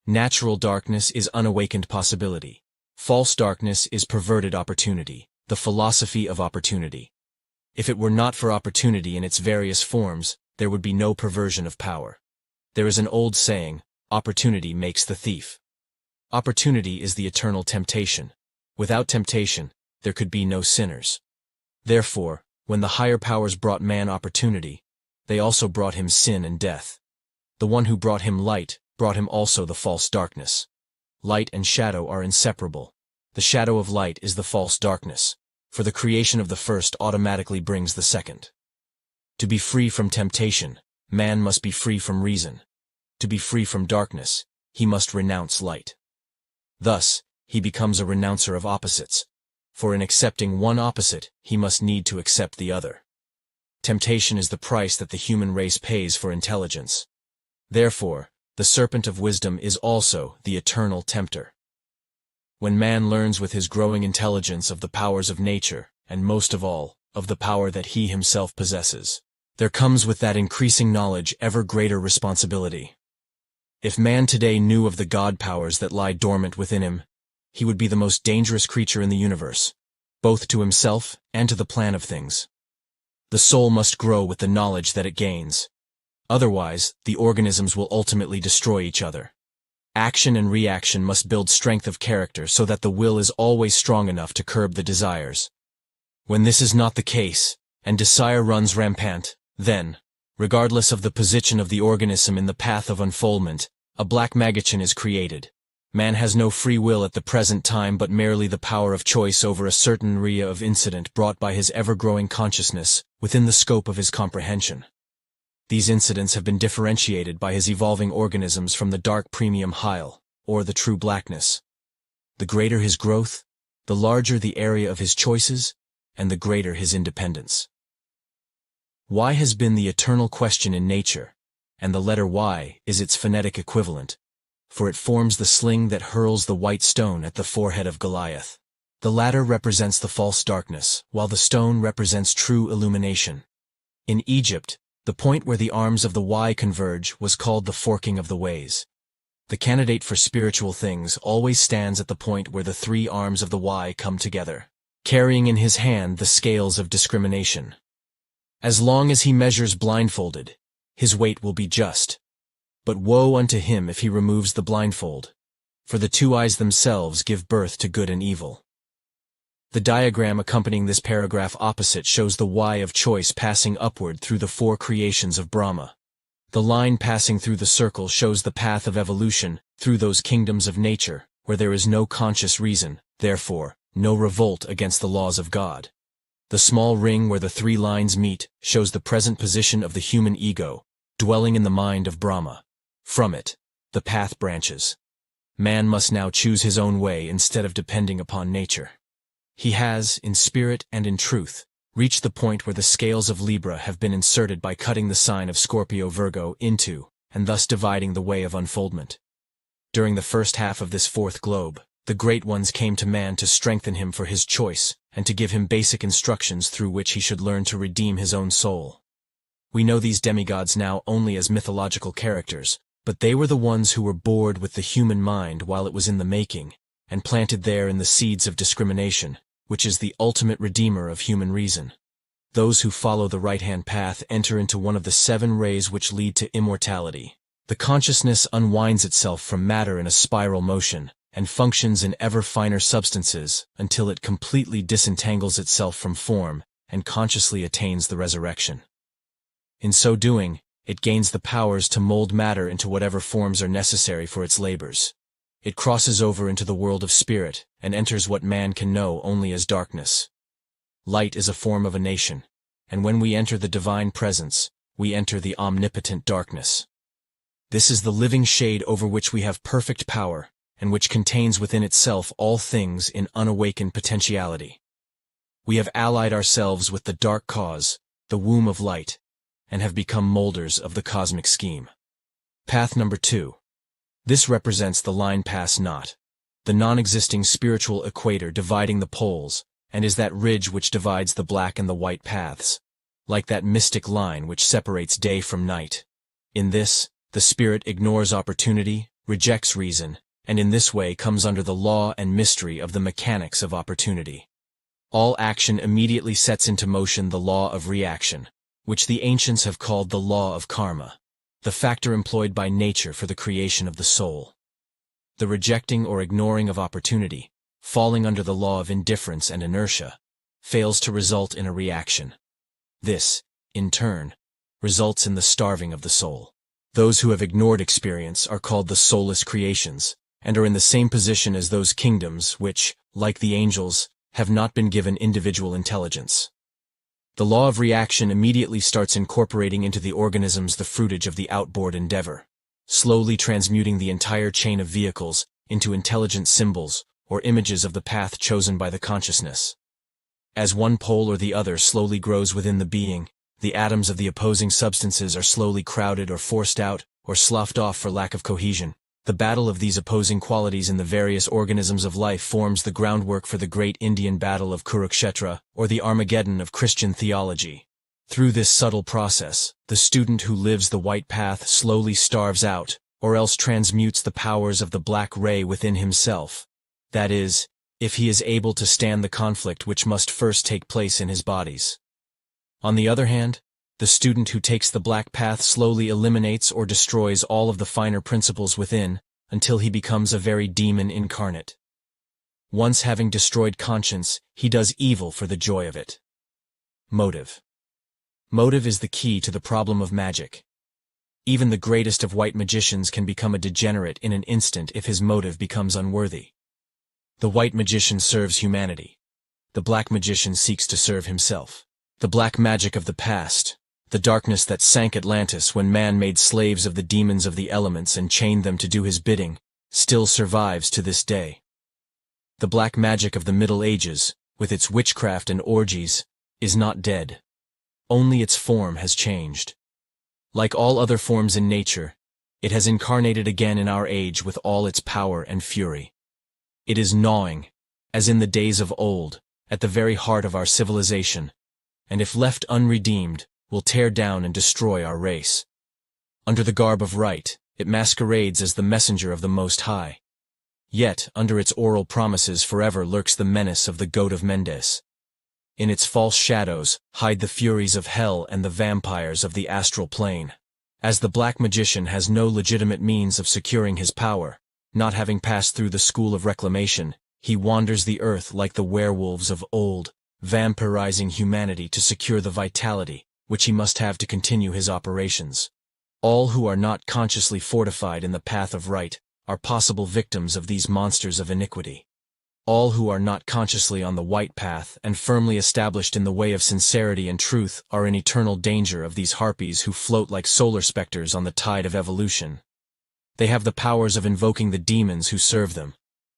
Natural darkness is unawakened possibility, False darkness is perverted opportunity, the philosophy of opportunity. If it were not for opportunity in its various forms, there would be no perversion of power. There is an old saying, opportunity makes the thief. Opportunity is the eternal temptation. Without temptation, there could be no sinners. Therefore, when the higher powers brought man opportunity, they also brought him sin and death. The one who brought him light brought him also the false darkness. Light and shadow are inseparable. The shadow of light is the false darkness, for the creation of the first automatically brings the second. To be free from temptation, man must be free from reason. To be free from darkness, he must renounce light. Thus, he becomes a renouncer of opposites, for in accepting one opposite, he must need to accept the other. Temptation is the price that the human race pays for intelligence. Therefore, the serpent of wisdom is also the eternal tempter. When man learns with his growing intelligence of the powers of nature, and most of all, of the power that he himself possesses, there comes with that increasing knowledge ever greater responsibility. If man today knew of the God powers that lie dormant within him, he would be the most dangerous creature in the universe, both to himself and to the plan of things. The soul must grow with the knowledge that it gains. Otherwise, the organisms will ultimately destroy each other. Action and reaction must build strength of character so that the will is always strong enough to curb the desires. When this is not the case, and desire runs rampant, then, regardless of the position of the organism in the path of unfoldment, a black magician is created. Man has no free will at the present time but merely the power of choice over a certain area of incident brought by his ever-growing consciousness within the scope of his comprehension. These incidents have been differentiated by his evolving organisms from the dark premium hyle, or the true blackness. The greater his growth, the larger the area of his choices, and the greater his independence. Why has been the eternal question in nature, and the letter Y is its phonetic equivalent, for it forms the sling that hurls the white stone at the forehead of Goliath. The latter represents the false darkness, while the stone represents true illumination. In Egypt, the point where the arms of the Y converge was called the forking of the ways. The candidate for spiritual things always stands at the point where the three arms of the Y come together, carrying in his hand the scales of discrimination. As long as he measures blindfolded, his weight will be just. But woe unto him if he removes the blindfold, for the two eyes themselves give birth to good and evil. The diagram accompanying this paragraph opposite shows the Y of choice passing upward through the four creations of Brahma. The line passing through the circle shows the path of evolution through those kingdoms of nature, where there is no conscious reason, therefore, no revolt against the laws of God. The small ring where the three lines meet shows the present position of the human ego, dwelling in the mind of Brahma. From it, the path branches. Man must now choose his own way instead of depending upon nature. He has, in spirit and in truth, reached the point where the scales of Libra have been inserted by cutting the sign of Scorpio-Virgo into, and thus dividing the way of unfoldment. During the first half of this fourth globe, the Great Ones came to man to strengthen him for his choice, and to give him basic instructions through which he should learn to redeem his own soul. We know these demigods now only as mythological characters, but they were the ones who were bored with the human mind while it was in the making, and planted therein the seeds of discrimination, which is the ultimate redeemer of human reason. Those who follow the right-hand path enter into one of the 7 rays which lead to immortality. The consciousness unwinds itself from matter in a spiral motion, and functions in ever finer substances until it completely disentangles itself from form and consciously attains the resurrection. In so doing, it gains the powers to mold matter into whatever forms are necessary for its labors. It crosses over into the world of spirit and enters what man can know only as darkness. Light is a form of a nation, and when we enter the divine presence, we enter the omnipotent darkness. This is the living shade over which we have perfect power, and which contains within itself all things in unawakened potentiality. We have allied ourselves with the dark cause, the womb of light, and have become molders of the cosmic scheme. Path number 2. This represents the line pass not, the non-existing spiritual equator dividing the poles, and is that ridge which divides the black and the white paths, like that mystic line which separates day from night. In this, the spirit ignores opportunity, rejects reason, and in this way comes under the law and mystery of the mechanics of opportunity. All action immediately sets into motion the law of reaction, which the ancients have called the law of karma, the factor employed by nature for the creation of the soul. The rejecting or ignoring of opportunity, falling under the law of indifference and inertia, fails to result in a reaction. This, in turn, results in the starving of the soul. Those who have ignored experience are called the soulless creations, and are in the same position as those kingdoms which, like the angels, have not been given individual intelligence. The law of reaction immediately starts incorporating into the organisms the fruitage of the outboard endeavor, slowly transmuting the entire chain of vehicles into intelligent symbols or images of the path chosen by the consciousness. As one pole or the other slowly grows within the being, the atoms of the opposing substances are slowly crowded or forced out or sloughed off for lack of cohesion. The battle of these opposing qualities in the various organisms of life forms the groundwork for the great Indian battle of Kurukshetra, or the Armageddon of Christian theology. Through this subtle process, the student who lives the white path slowly starves out, or else transmutes the powers of the black ray within himself. That is, if he is able to stand the conflict which must first take place in his bodies. On the other hand, the student who takes the black path slowly eliminates or destroys all of the finer principles within, until he becomes a very demon incarnate. Once having destroyed conscience, he does evil for the joy of it. Motive. Motive is the key to the problem of magic. Even the greatest of white magicians can become a degenerate in an instant if his motive becomes unworthy. The white magician serves humanity. The black magician seeks to serve himself. The black magic of the past, the darkness that sank Atlantis when man made slaves of the demons of the elements and chained them to do his bidding, still survives to this day. The black magic of the Middle Ages, with its witchcraft and orgies, is not dead. Only its form has changed. Like all other forms in nature, it has incarnated again in our age with all its power and fury. It is gnawing, as in the days of old, at the very heart of our civilization, and if left unredeemed, will tear down and destroy our race. Under the garb of right, it masquerades as the messenger of the Most High. Yet, under its oral promises forever lurks the menace of the goat of Mendes. In its false shadows hide the furies of hell and the vampires of the astral plane. As the black magician has no legitimate means of securing his power, not having passed through the school of reclamation, he wanders the earth like the werewolves of old, vampirizing humanity to secure the vitality which he must have to continue his operations. All who are not consciously fortified in the path of right are possible victims of these monsters of iniquity. All who are not consciously on the white path and firmly established in the way of sincerity and truth are in eternal danger of these harpies who float like solar specters on the tide of evolution. They have the powers of invoking the demons who serve them,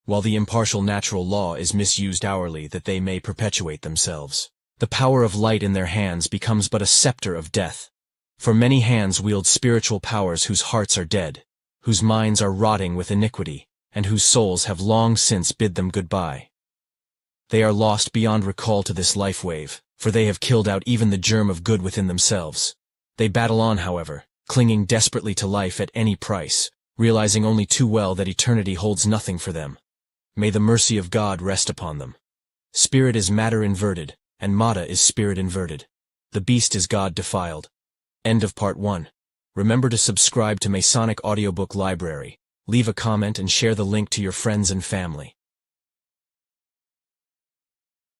while the impartial natural law is misused hourly that they may perpetuate themselves. The power of light in their hands becomes but a scepter of death. For many hands wield spiritual powers whose hearts are dead, whose minds are rotting with iniquity, and whose souls have long since bid them goodbye. They are lost beyond recall to this life wave, for they have killed out even the germ of good within themselves. They battle on, however, clinging desperately to life at any price, realizing only too well that eternity holds nothing for them. May the mercy of God rest upon them. Spirit is matter inverted, and Mata is spirit inverted. The beast is God defiled. End of Part 1. Remember to subscribe to Masonic Audiobook Library, leave a comment and share the link to your friends and family.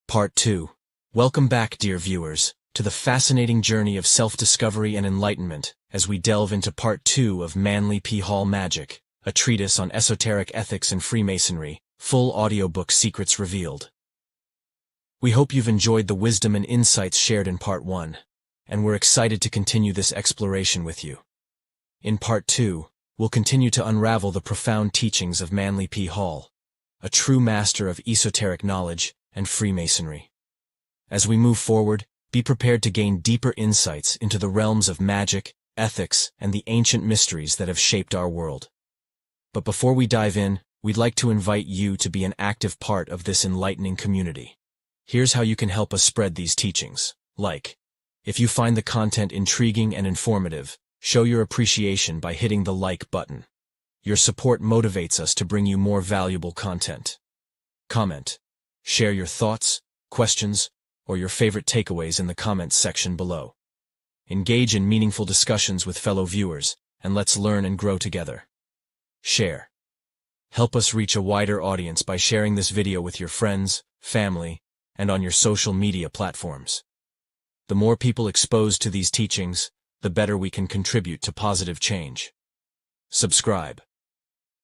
Part 2. Welcome back, dear viewers, to the fascinating journey of self-discovery and enlightenment as we delve into Part 2 of Manly P. Hall Magic, a treatise on esoteric ethics and Freemasonry, full audiobook secrets revealed. We hope you've enjoyed the wisdom and insights shared in Part 1, and we're excited to continue this exploration with you. In Part 2, we'll continue to unravel the profound teachings of Manly P. Hall, a true master of esoteric knowledge and Freemasonry. As we move forward, be prepared to gain deeper insights into the realms of magic, ethics, and the ancient mysteries that have shaped our world. But before we dive in, we'd like to invite you to be an active part of this enlightening community. Here's how you can help us spread these teachings. If you find the content intriguing and informative, show your appreciation by hitting the like button. Your support motivates us to bring you more valuable content. Comment. Share your thoughts, questions, or your favorite takeaways in the comments section below. Engage in meaningful discussions with fellow viewers, and let's learn and grow together. Share. Help us reach a wider audience by sharing this video with your friends, family, and on your social media platforms. The more people exposed to these teachings, the better we can contribute to positive change. Subscribe.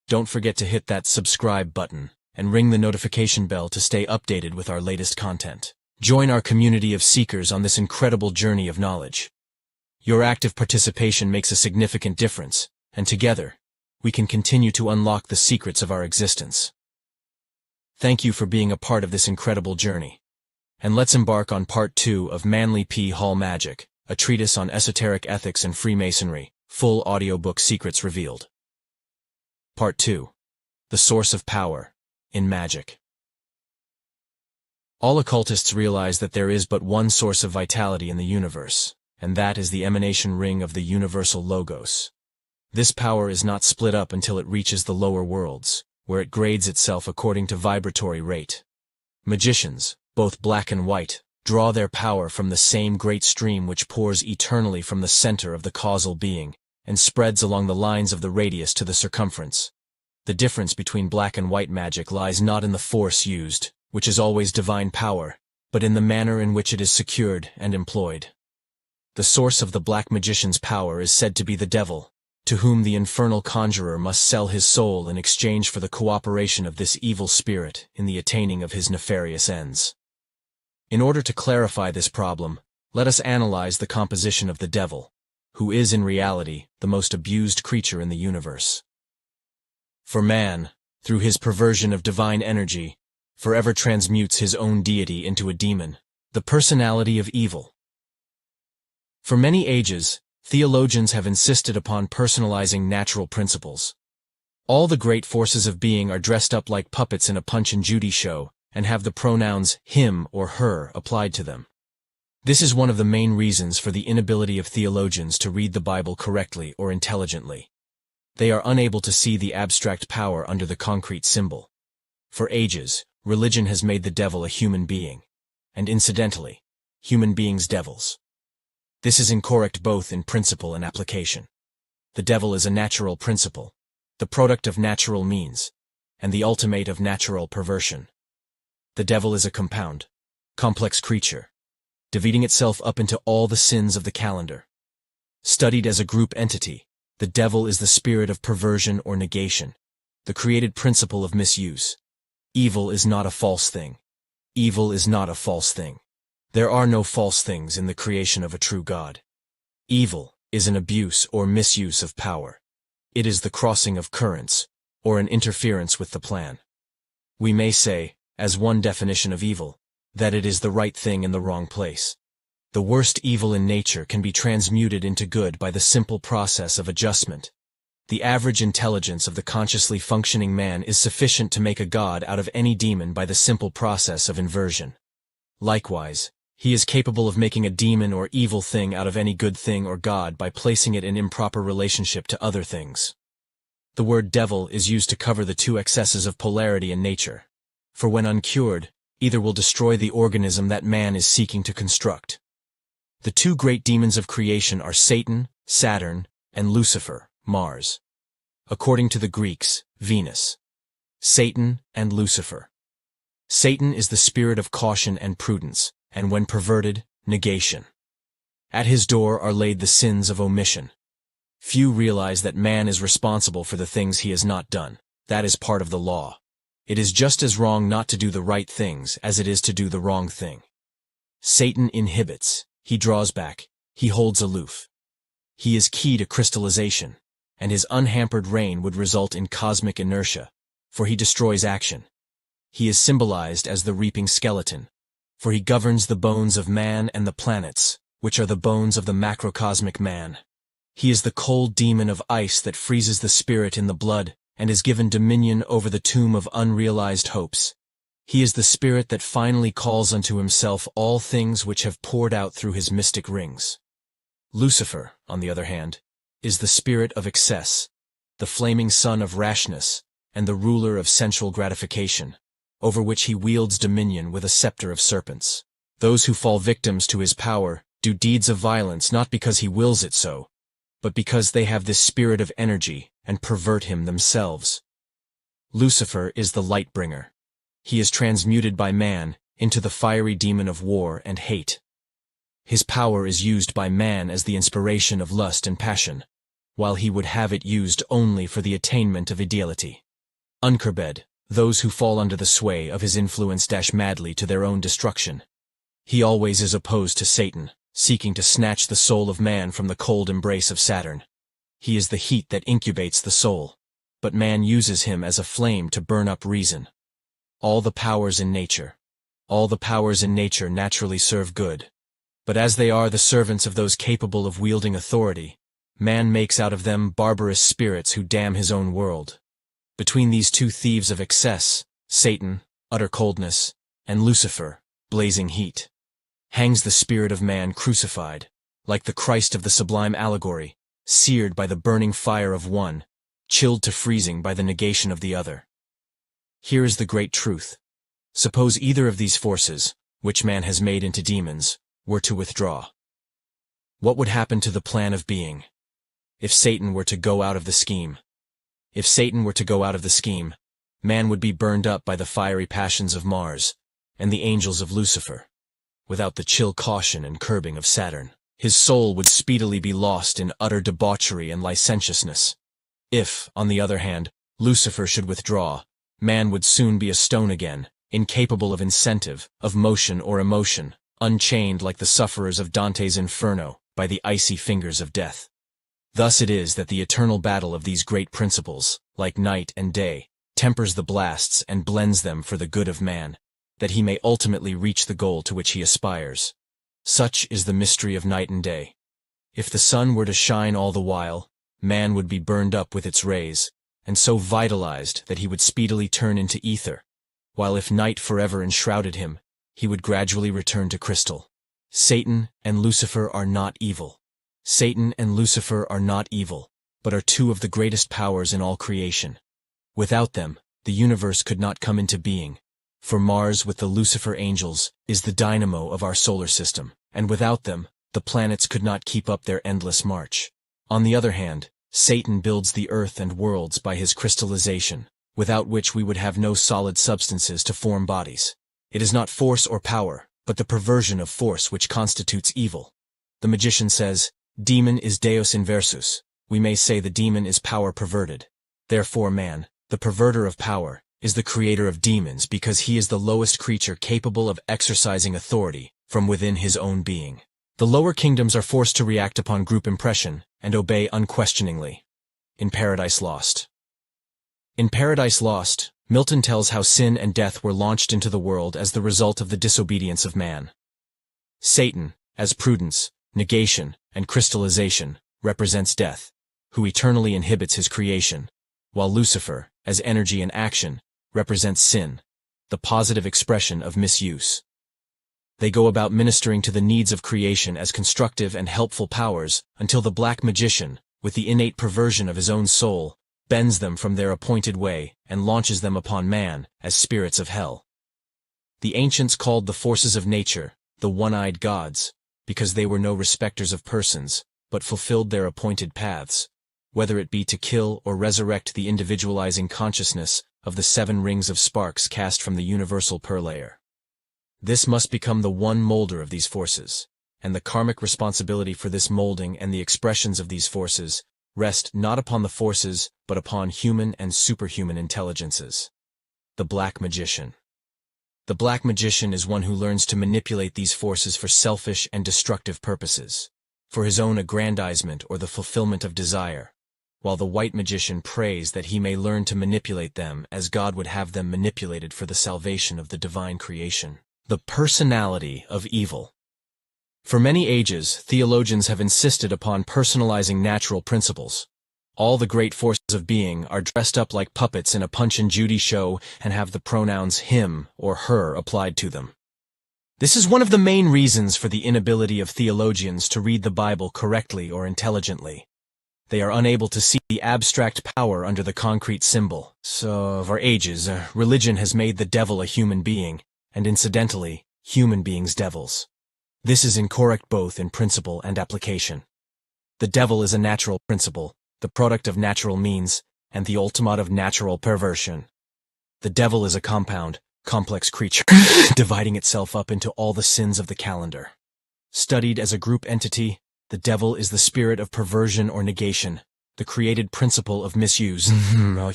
Don't forget to hit that subscribe button and ring the notification bell to stay updated with our latest content. Join our community of seekers on this incredible journey of knowledge. Your active participation makes a significant difference, and together, we can continue to unlock the secrets of our existence. Thank you for being a part of this incredible journey. And let's embark on Part 2 of Manly P. Hall Magic, a treatise on esoteric ethics and Freemasonry, full audiobook secrets revealed. Part 2. The Source of Power, in Magic. All occultists realize that there is but one source of vitality in the universe, and that is the emanation ring of the universal logos. This power is not split up until it reaches the lower worlds, where it grades itself according to vibratory rate. Magicians, both black and white, draw their power from the same great stream which pours eternally from the center of the causal being, and spreads along the lines of the radius to the circumference. The difference between black and white magic lies not in the force used, which is always divine power, but in the manner in which it is secured and employed. The source of the black magician's power is said to be the devil, to whom the infernal conjurer must sell his soul in exchange for the cooperation of this evil spirit in the attaining of his nefarious ends. In order to clarify this problem, let us analyze the composition of the devil, who is in reality the most abused creature in the universe. For man, through his perversion of divine energy, forever transmutes his own deity into a demon, the personality of evil. For many ages, theologians have insisted upon personalizing natural principles. All the great forces of being are dressed up like puppets in a Punch and Judy show, and have the pronouns him or her applied to them. This is one of the main reasons for the inability of theologians to read the Bible correctly or intelligently. They are unable to see the abstract power under the concrete symbol. For ages, religion has made the devil a human being, and incidentally, human beings devils. This is incorrect both in principle and application. The devil is a natural principle, the product of natural means, and the ultimate of natural perversion. The devil is a compound, complex creature, dividing itself up into all the sins of the calendar. Studied as a group entity, the devil is the spirit of perversion or negation, the created principle of misuse. Evil is not a false thing. Evil is not a false thing. There are no false things in the creation of a true God. Evil is an abuse or misuse of power. It is the crossing of currents, or an interference with the plan. We may say, as one definition of evil, that it is the right thing in the wrong place. The worst evil in nature can be transmuted into good by the simple process of adjustment. The average intelligence of the consciously functioning man is sufficient to make a god out of any demon by the simple process of inversion. Likewise, he is capable of making a demon or evil thing out of any good thing or god by placing it in improper relationship to other things. The word devil is used to cover the two excesses of polarity in nature, for when uncured, either will destroy the organism that man is seeking to construct. The two great demons of creation are Satan, Saturn, and Lucifer, Mars. According to the Greeks, Venus. Satan and Lucifer. Satan is the spirit of caution and prudence, and when perverted, negation. At his door are laid the sins of omission. Few realize that man is responsible for the things he has not done. That is part of the law. It is just as wrong not to do the right things as it is to do the wrong thing. Satan inhibits, he draws back, he holds aloof. He is key to crystallization, and his unhampered reign would result in cosmic inertia, for he destroys action. He is symbolized as the reaping skeleton, for he governs the bones of man and the planets, which are the bones of the macrocosmic man. He is the cold demon of ice that freezes the spirit in the blood, and is given dominion over the tomb of unrealized hopes. He is the spirit that finally calls unto himself all things which have poured out through his mystic rings. Lucifer, on the other hand, is the spirit of excess, the flaming sun of rashness, and the ruler of sensual gratification, over which he wields dominion with a scepter of serpents. Those who fall victims to his power do deeds of violence not because he wills it so, but because they have this spirit of energy and pervert him themselves. Lucifer is the light bringer. He is transmuted by man into the fiery demon of war and hate. His power is used by man as the inspiration of lust and passion, while he would have it used only for the attainment of ideality. Uncurbed, those who fall under the sway of his influence dash madly to their own destruction. He always is opposed to Satan, seeking to snatch the soul of man from the cold embrace of Saturn. He is the heat that incubates the soul, but man uses him as a flame to burn up reason. All the powers in nature naturally serve good, but as they are the servants of those capable of wielding authority, man makes out of them barbarous spirits who damn his own world. Between these two thieves of excess, Satan, utter coldness, and Lucifer, blazing heat, hangs the spirit of man crucified, like the Christ of the sublime allegory, seared by the burning fire of one, chilled to freezing by the negation of the other. Here is the great truth. Suppose either of these forces, which man has made into demons, were to withdraw. What would happen to the plan of being? If Satan were to go out of the scheme, man would be burned up by the fiery passions of Mars and the angels of Lucifer, without the chill caution and curbing of Saturn. His soul would speedily be lost in utter debauchery and licentiousness. If, on the other hand, Lucifer should withdraw, man would soon be a stone again, incapable of incentive, of motion or emotion, unchained like the sufferers of Dante's Inferno by the icy fingers of death. Thus it is that the eternal battle of these great principles, like night and day, tempers the blasts and blends them for the good of man, that he may ultimately reach the goal to which he aspires. Such is the mystery of night and day. If the sun were to shine all the while, man would be burned up with its rays, and so vitalized that he would speedily turn into ether, while if night forever enshrouded him, he would gradually return to crystal. Satan and Lucifer are not evil. Satan and Lucifer are not evil, but are two of the greatest powers in all creation. Without them, the universe could not come into being, for Mars with the Lucifer angels is the dynamo of our solar system, and without them, the planets could not keep up their endless march. On the other hand, Satan builds the earth and worlds by his crystallization, without which we would have no solid substances to form bodies. It is not force or power, but the perversion of force which constitutes evil. The magician says, "Demon is Deus inversus." We may say the demon is power perverted. Therefore man, the perverter of power, is the creator of demons because he is the lowest creature capable of exercising authority from within his own being. The lower kingdoms are forced to react upon group impression and obey unquestioningly. In Paradise Lost, Milton tells how sin and death were launched into the world as the result of the disobedience of man. Satan, as prudence, negation, and crystallization, represents death, who eternally inhibits his creation, while Lucifer, as energy and action, represents sin, the positive expression of misuse. They go about ministering to the needs of creation as constructive and helpful powers until the black magician, with the innate perversion of his own soul, bends them from their appointed way and launches them upon man as spirits of hell. The ancients called the forces of nature the one-eyed gods, because they were no respecters of persons, but fulfilled their appointed paths, whether it be to kill or resurrect the individualizing consciousness of the 7 rings of sparks cast from the universal purlayer. This must become the one molder of these forces, and the karmic responsibility for this molding and the expressions of these forces rest not upon the forces but upon human and superhuman intelligences. The Black Magician. The Black Magician is one who learns to manipulate these forces for selfish and destructive purposes, for his own aggrandizement or the fulfillment of desire, while the White Magician prays that he may learn to manipulate them as God would have them manipulated for the salvation of the divine creation. The personality of evil. For many ages, theologians have insisted upon personalizing natural principles. All the great forces of being are dressed up like puppets in a Punch and Judy show and have the pronouns him or her applied to them. This is one of the main reasons for the inability of theologians to read the Bible correctly or intelligently. They are unable to see the abstract power under the concrete symbol. So, for ages, religion has made the devil a human being, and incidentally, human beings devils. This is incorrect both in principle and application. The devil is a natural principle, the product of natural means, and the ultimate of natural perversion. The devil is a compound, complex creature, dividing itself up into all the sins of the calendar. Studied as a group entity, the devil is the spirit of perversion or negation, the created principle of misuse.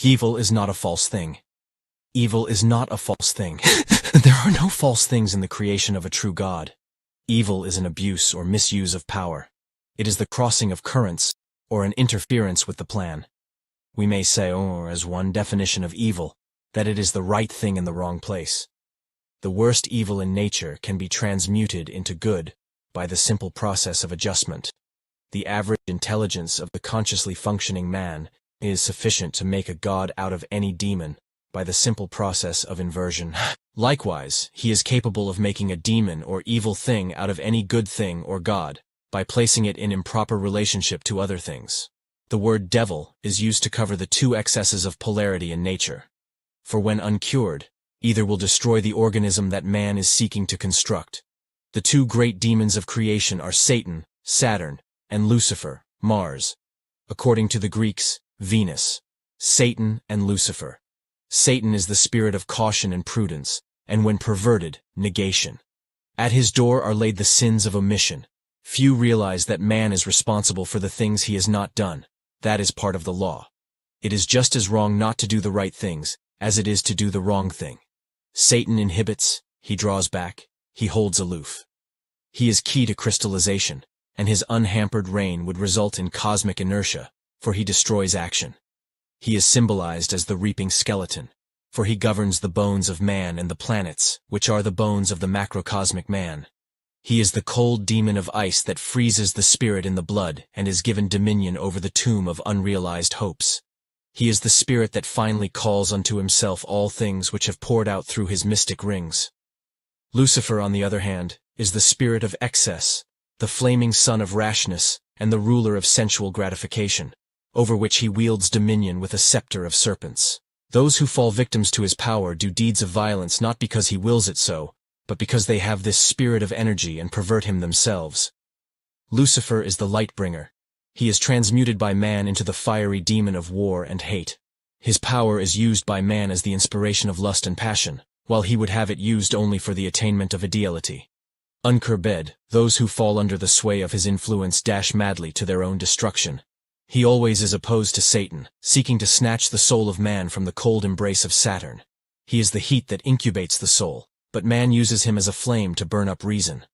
Evil is not a false thing. Evil is not a false thing. There are no false things in the creation of a true God. Evil is an abuse or misuse of power. It is the crossing of currents, or an interference with the plan. We may say, as one definition of evil, that it is the right thing in the wrong place. The worst evil in nature can be transmuted into good by the simple process of adjustment. The average intelligence of the consciously functioning man is sufficient to make a god out of any demon by the simple process of inversion. Likewise, he is capable of making a demon or evil thing out of any good thing or god by placing it in improper relationship to other things. The word devil is used to cover the two excesses of polarity in nature. For when uncured, either will destroy the organism that man is seeking to construct. The two great demons of creation are Satan, Saturn, and Lucifer, Mars. According to the Greeks, Venus, Satan and Lucifer. Satan is the spirit of caution and prudence, and when perverted, negation. At his door are laid the sins of omission. Few realize that man is responsible for the things he has not done. That is part of the law. It is just as wrong not to do the right things as it is to do the wrong thing. Satan inhibits, he draws back, he holds aloof. He is key to crystallization, and his unhampered reign would result in cosmic inertia, for he destroys action. He is symbolized as the reaping skeleton, for he governs the bones of man and the planets, which are the bones of the macrocosmic man. He is the cold demon of ice that freezes the spirit in the blood and is given dominion over the tomb of unrealized hopes. He is the spirit that finally calls unto himself all things which have poured out through his mystic rings. Lucifer, on the other hand, is the spirit of excess, the flaming son of rashness, and the ruler of sensual gratification, over which he wields dominion with a scepter of serpents. Those who fall victims to his power do deeds of violence not because he wills it so, but because they have this spirit of energy and pervert him themselves. Lucifer is the light bringer. He is transmuted by man into the fiery demon of war and hate. His power is used by man as the inspiration of lust and passion, while he would have it used only for the attainment of ideality. Uncurbed, those who fall under the sway of his influence dash madly to their own destruction. He always is opposed to Satan, seeking to snatch the soul of man from the cold embrace of Saturn. He is the heat that incubates the soul, but man uses him as a flame to burn up reason.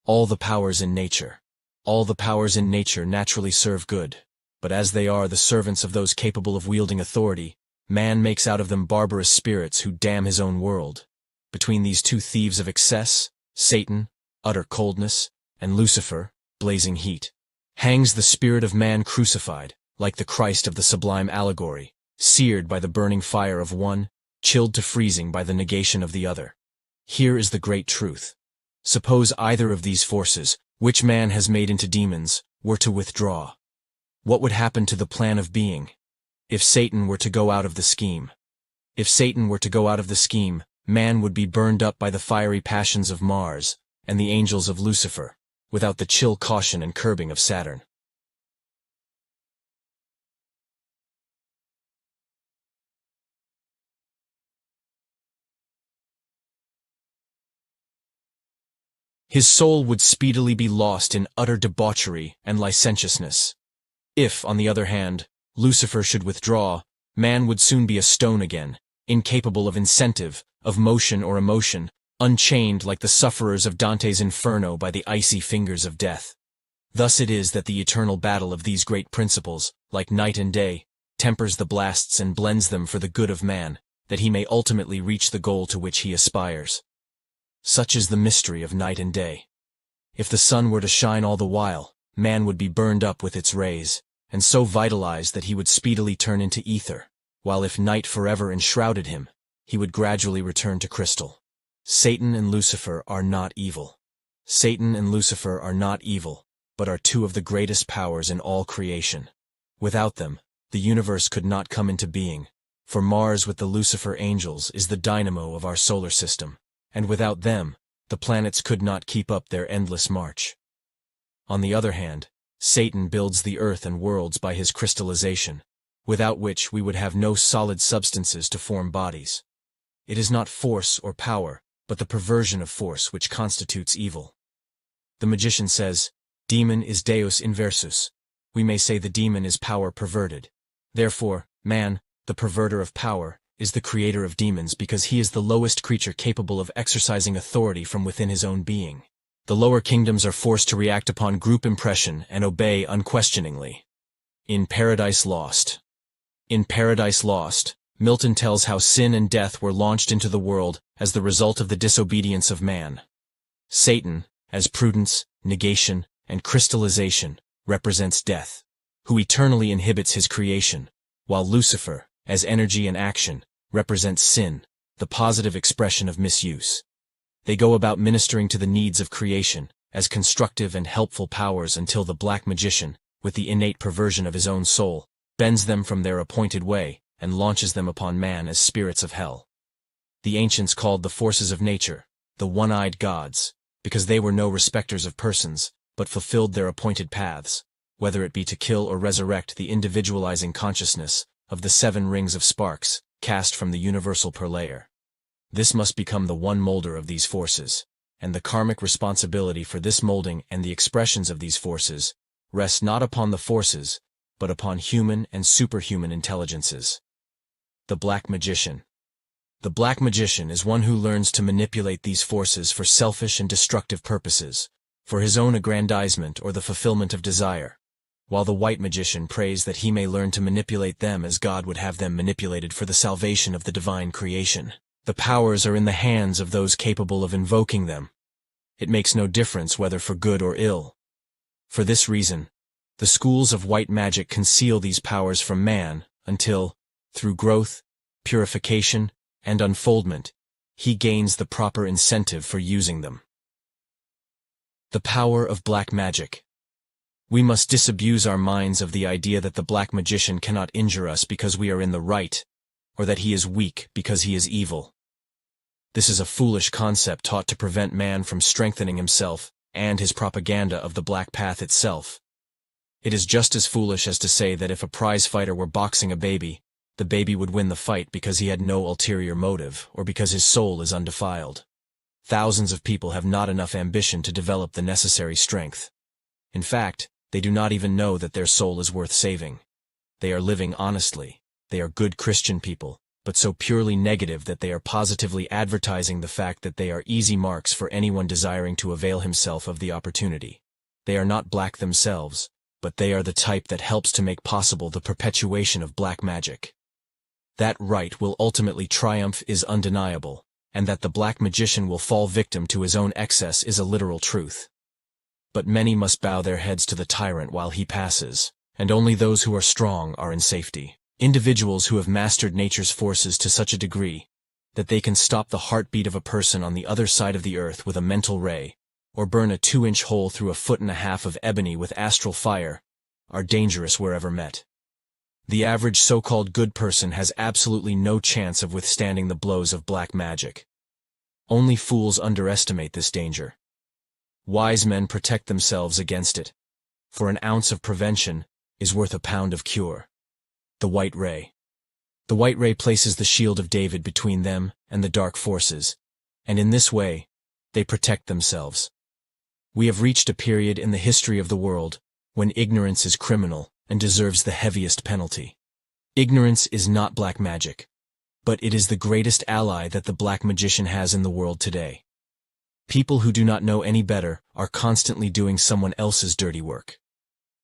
All the powers in nature naturally serve good, but as they are the servants of those capable of wielding authority, man makes out of them barbarous spirits who damn his own world. Between these two thieves of excess, Satan, utter coldness, and Lucifer, blazing heat, hangs the spirit of man crucified, like the Christ of the sublime allegory, seared by the burning fire of one, chilled to freezing by the negation of the other. Here is the great truth. Suppose either of these forces, which man has made into demons, were to withdraw. What would happen to the plan of being? If Satan were to go out of the scheme. Man would be burned up by the fiery passions of Mars and the angels of Lucifer, without the chill caution and curbing of Saturn. His soul would speedily be lost in utter debauchery and licentiousness. If, on the other hand, Lucifer should withdraw, man would soon be a stone again, incapable of incentive, of motion or emotion, unchained like the sufferers of Dante's Inferno by the icy fingers of death. Thus it is that the eternal battle of these great principles, like night and day, tempers the blasts and blends them for the good of man, that he may ultimately reach the goal to which he aspires. Such is the mystery of night and day. If the sun were to shine all the while, man would be burned up with its rays, and so vitalized that he would speedily turn into ether, while if night forever enshrouded him, he would gradually return to crystal. Satan and Lucifer are not evil. But are two of the greatest powers in all creation. Without them, the universe could not come into being, for Mars with the Lucifer angels is the dynamo of our solar system, and without them, the planets could not keep up their endless march. On the other hand, Satan builds the earth and worlds by his crystallization, without which we would have no solid substances to form bodies. It is not force or power, but the perversion of force which constitutes evil. The magician says, "Demon is Deus inversus." We may say the demon is power perverted. Therefore, man, the perverter of power, is the creator of demons because he is the lowest creature capable of exercising authority from within his own being. The lower kingdoms are forced to react upon group impression and obey unquestioningly. In Paradise Lost. In Paradise Lost, Milton tells how sin and death were launched into the world as the result of the disobedience of man. Satan, as prudence, negation, and crystallization, represents death, who eternally inhibits his creation, while Lucifer, as energy and action, represents sin, the positive expression of misuse. They go about ministering to the needs of creation, as constructive and helpful powers until the black magician, with the innate perversion of his own soul, bends them from their appointed way, and launches them upon man as spirits of hell. The ancients called the forces of nature, the one-eyed gods, because they were no respecters of persons, but fulfilled their appointed paths, whether it be to kill or resurrect the individualizing consciousness of the 7 rings of sparks cast from the universal purveyor. This must become the one molder of these forces, and the karmic responsibility for this molding and the expressions of these forces rests not upon the forces, but upon human and superhuman intelligences. The Black Magician. The Black Magician is one who learns to manipulate these forces for selfish and destructive purposes, for his own aggrandizement or the fulfillment of desire, while the White Magician prays that he may learn to manipulate them as God would have them manipulated for the salvation of the divine creation. The powers are in the hands of those capable of invoking them. It makes no difference whether for good or ill. For this reason, the schools of white magic conceal these powers from man until, through growth, purification, and unfoldment, he gains the proper incentive for using them. The power of black magic. We must disabuse our minds of the idea that the black magician cannot injure us because we are in the right, or that he is weak because he is evil. This is a foolish concept taught to prevent man from strengthening himself and his propaganda of the black path itself. It is just as foolish as to say that if a prize fighter were boxing a baby, the baby would win the fight because he had no ulterior motive or because his soul is undefiled. Thousands of people have not enough ambition to develop the necessary strength. In fact, they do not even know that their soul is worth saving. They are living honestly. They are good Christian people, but so purely negative that they are positively advertising the fact that they are easy marks for anyone desiring to avail himself of the opportunity. They are not black themselves, but they are the type that helps to make possible the perpetuation of black magic. That right will ultimately triumph is undeniable, and that the black magician will fall victim to his own excess is a literal truth. But many must bow their heads to the tyrant while he passes, and only those who are strong are in safety. Individuals who have mastered nature's forces to such a degree that they can stop the heartbeat of a person on the other side of the earth with a mental ray, or burn a 2-inch hole through a 1.5 foot of ebony with astral fire, are dangerous wherever met. The average so-called good person has absolutely no chance of withstanding the blows of black magic. Only fools underestimate this danger. Wise men protect themselves against it, for an ounce of prevention is worth a pound of cure. The White Ray. The White Ray places the shield of David between them and the dark forces, and in this way, they protect themselves. We have reached a period in the history of the world when ignorance is criminal and deserves the heaviest penalty. Ignorance is not black magic, but it is the greatest ally that the black magician has in the world today. People who do not know any better are constantly doing someone else's dirty work.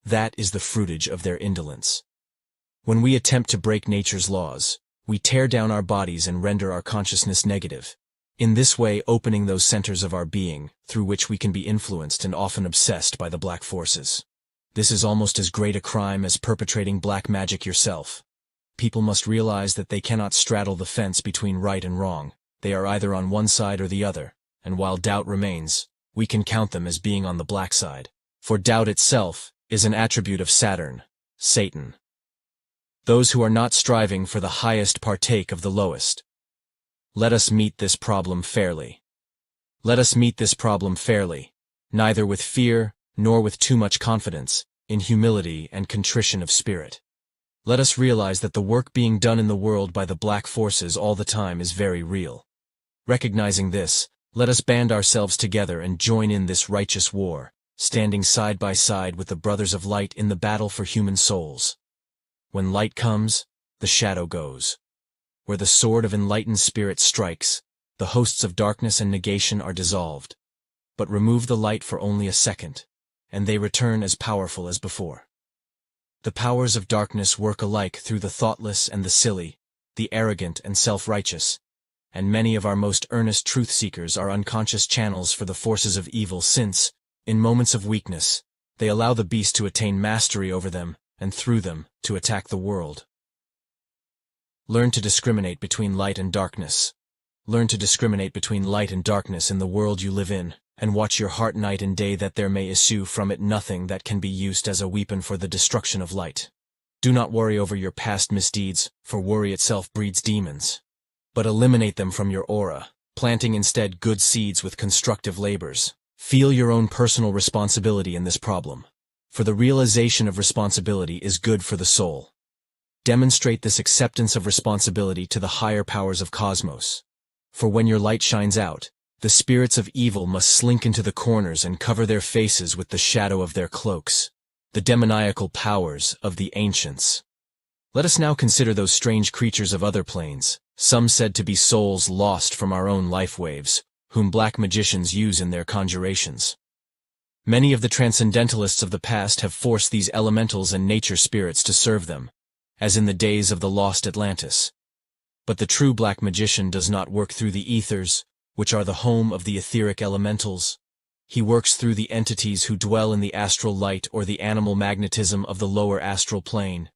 That is the fruitage of their indolence. When we attempt to break nature's laws, we tear down our bodies and render our consciousness negative, in this way opening those centers of our being through which we can be influenced and often obsessed by the black forces. This is almost as great a crime as perpetrating black magic yourself. People must realize that they cannot straddle the fence between right and wrong. They are either on one side or the other, and while doubt remains, we can count them as being on the black side. For doubt itself is an attribute of Saturn, Satan. Those who are not striving for the highest partake of the lowest. Let us meet this problem fairly. Let us meet this problem fairly, neither with fear nor with too much confidence, in humility and contrition of spirit. Let us realize that the work being done in the world by the black forces all the time is very real. Recognizing this, let us band ourselves together and join in this righteous war, standing side by side with the brothers of light in the battle for human souls. When light comes, the shadow goes. Where the sword of enlightened spirit strikes, the hosts of darkness and negation are dissolved. But remove the light for only a second, and they return as powerful as before. The powers of darkness work alike through the thoughtless and the silly, the arrogant and self-righteous, and many of our most earnest truth-seekers are unconscious channels for the forces of evil since, in moments of weakness, they allow the beast to attain mastery over them, and through them, to attack the world. Learn to discriminate between light and darkness. Learn to discriminate between light and darkness in the world you live in, and watch your heart night and day that there may issue from it nothing that can be used as a weapon for the destruction of light. Do not worry over your past misdeeds, for worry itself breeds demons. But eliminate them from your aura, planting instead good seeds with constructive labors. Feel your own personal responsibility in this problem. For the realization of responsibility is good for the soul. Demonstrate this acceptance of responsibility to the higher powers of cosmos. For when your light shines out, the spirits of evil must slink into the corners and cover their faces with the shadow of their cloaks, the demoniacal powers of the ancients. Let us now consider those strange creatures of other planes, some said to be souls lost from our own life waves, whom black magicians use in their conjurations. Many of the transcendentalists of the past have forced these elementals and nature spirits to serve them, as in the days of the lost Atlantis. But the true black magician does not work through the ethers, which are the home of the etheric elementals. He works through the entities who dwell in the astral light or the animal magnetism of the lower astral plane.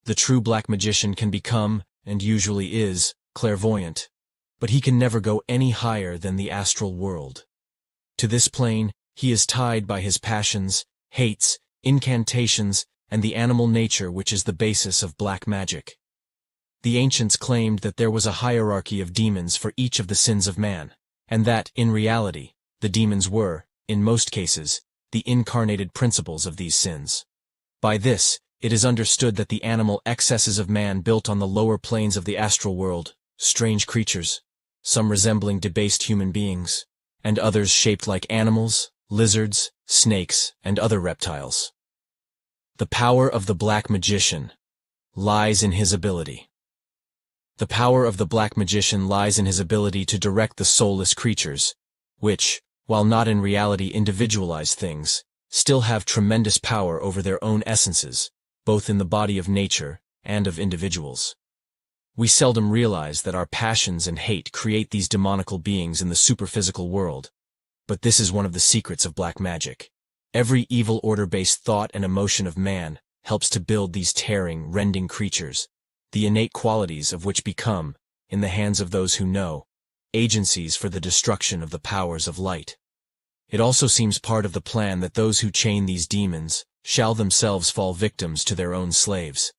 The true black magician can become, and usually is, clairvoyant, but he can never go any higher than the astral world. To this plane, he is tied by his passions, hates, incantations, and the animal nature which is the basis of black magic. The ancients claimed that there was a hierarchy of demons for each of the sins of man, and that, in reality, the demons were, in most cases, the incarnated principles of these sins. By this, it is understood that the animal excesses of man built on the lower planes of the astral world, strange creatures, some resembling debased human beings, and others shaped like animals, lizards, snakes, and other reptiles. The power of the black magician lies in his ability. The power of the black magician lies in his ability to direct the soulless creatures, which, while not in reality individualized things, still have tremendous power over their own essences, both in the body of nature and of individuals. We seldom realize that our passions and hate create these demonical beings in the superphysical world, but this is one of the secrets of black magic. Every evil order-based thought and emotion of man helps to build these tearing, rending creatures, the innate qualities of which become, in the hands of those who know, agencies for the destruction of the powers of light. It also seems part of the plan that those who chain these demons shall themselves fall victims to their own slaves.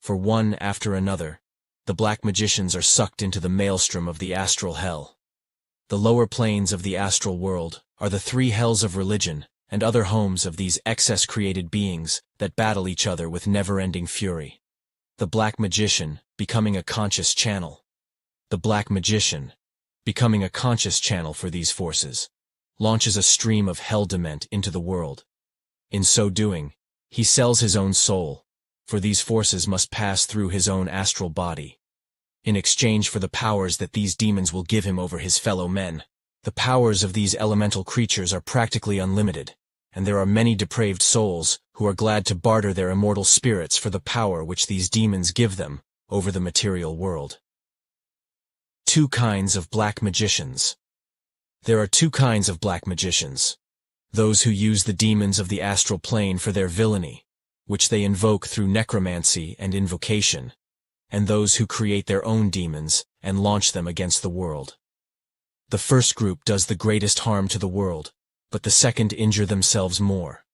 For one after another, the black magicians are sucked into the maelstrom of the astral hell. The lower planes of the astral world are the three hells of religion and other homes of these excess-created beings that battle each other with never-ending fury. The black magician becoming a conscious channel. The black magician, becoming a conscious channel for these forces, launches a stream of hell dement into the world. In so doing, he sells his own soul, for these forces must pass through his own astral body. In exchange for the powers that these demons will give him over his fellow men, the powers of these elemental creatures are practically unlimited, and there are many depraved souls who are glad to barter their immortal spirits for the power which these demons give them over the material world. Two kinds of black magicians. There are two kinds of black magicians. Those who use the demons of the astral plane for their villainy, which they invoke through necromancy and invocation, and those who create their own demons and launch them against the world. The first group does the greatest harm to the world, but the second injure themselves more.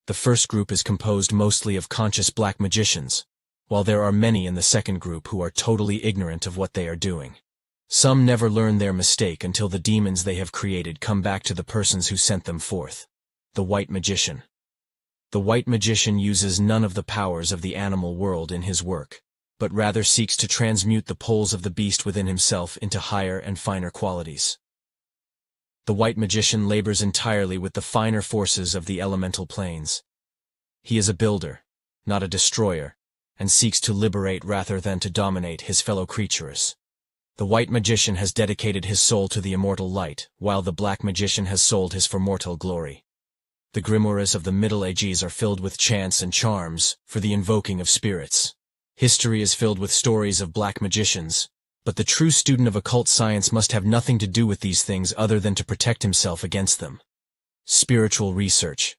The first group is composed mostly of conscious black magicians, while there are many in the second group who are totally ignorant of what they are doing. Some never learn their mistake until the demons they have created come back to the persons who sent them forth. The White Magician. The White Magician uses none of the powers of the animal world in his work, but rather seeks to transmute the poles of the beast within himself into higher and finer qualities. The White Magician labors entirely with the finer forces of the elemental planes. He is a builder, not a destroyer, and seeks to liberate rather than to dominate his fellow creatures. The White Magician has dedicated his soul to the immortal light, while the Black Magician has sold his for mortal glory. The grimoires of the Middle Ages are filled with chants and charms for the invoking of spirits. History is filled with stories of black magicians, but the true student of occult science must have nothing to do with these things other than to protect himself against them. Spiritual research.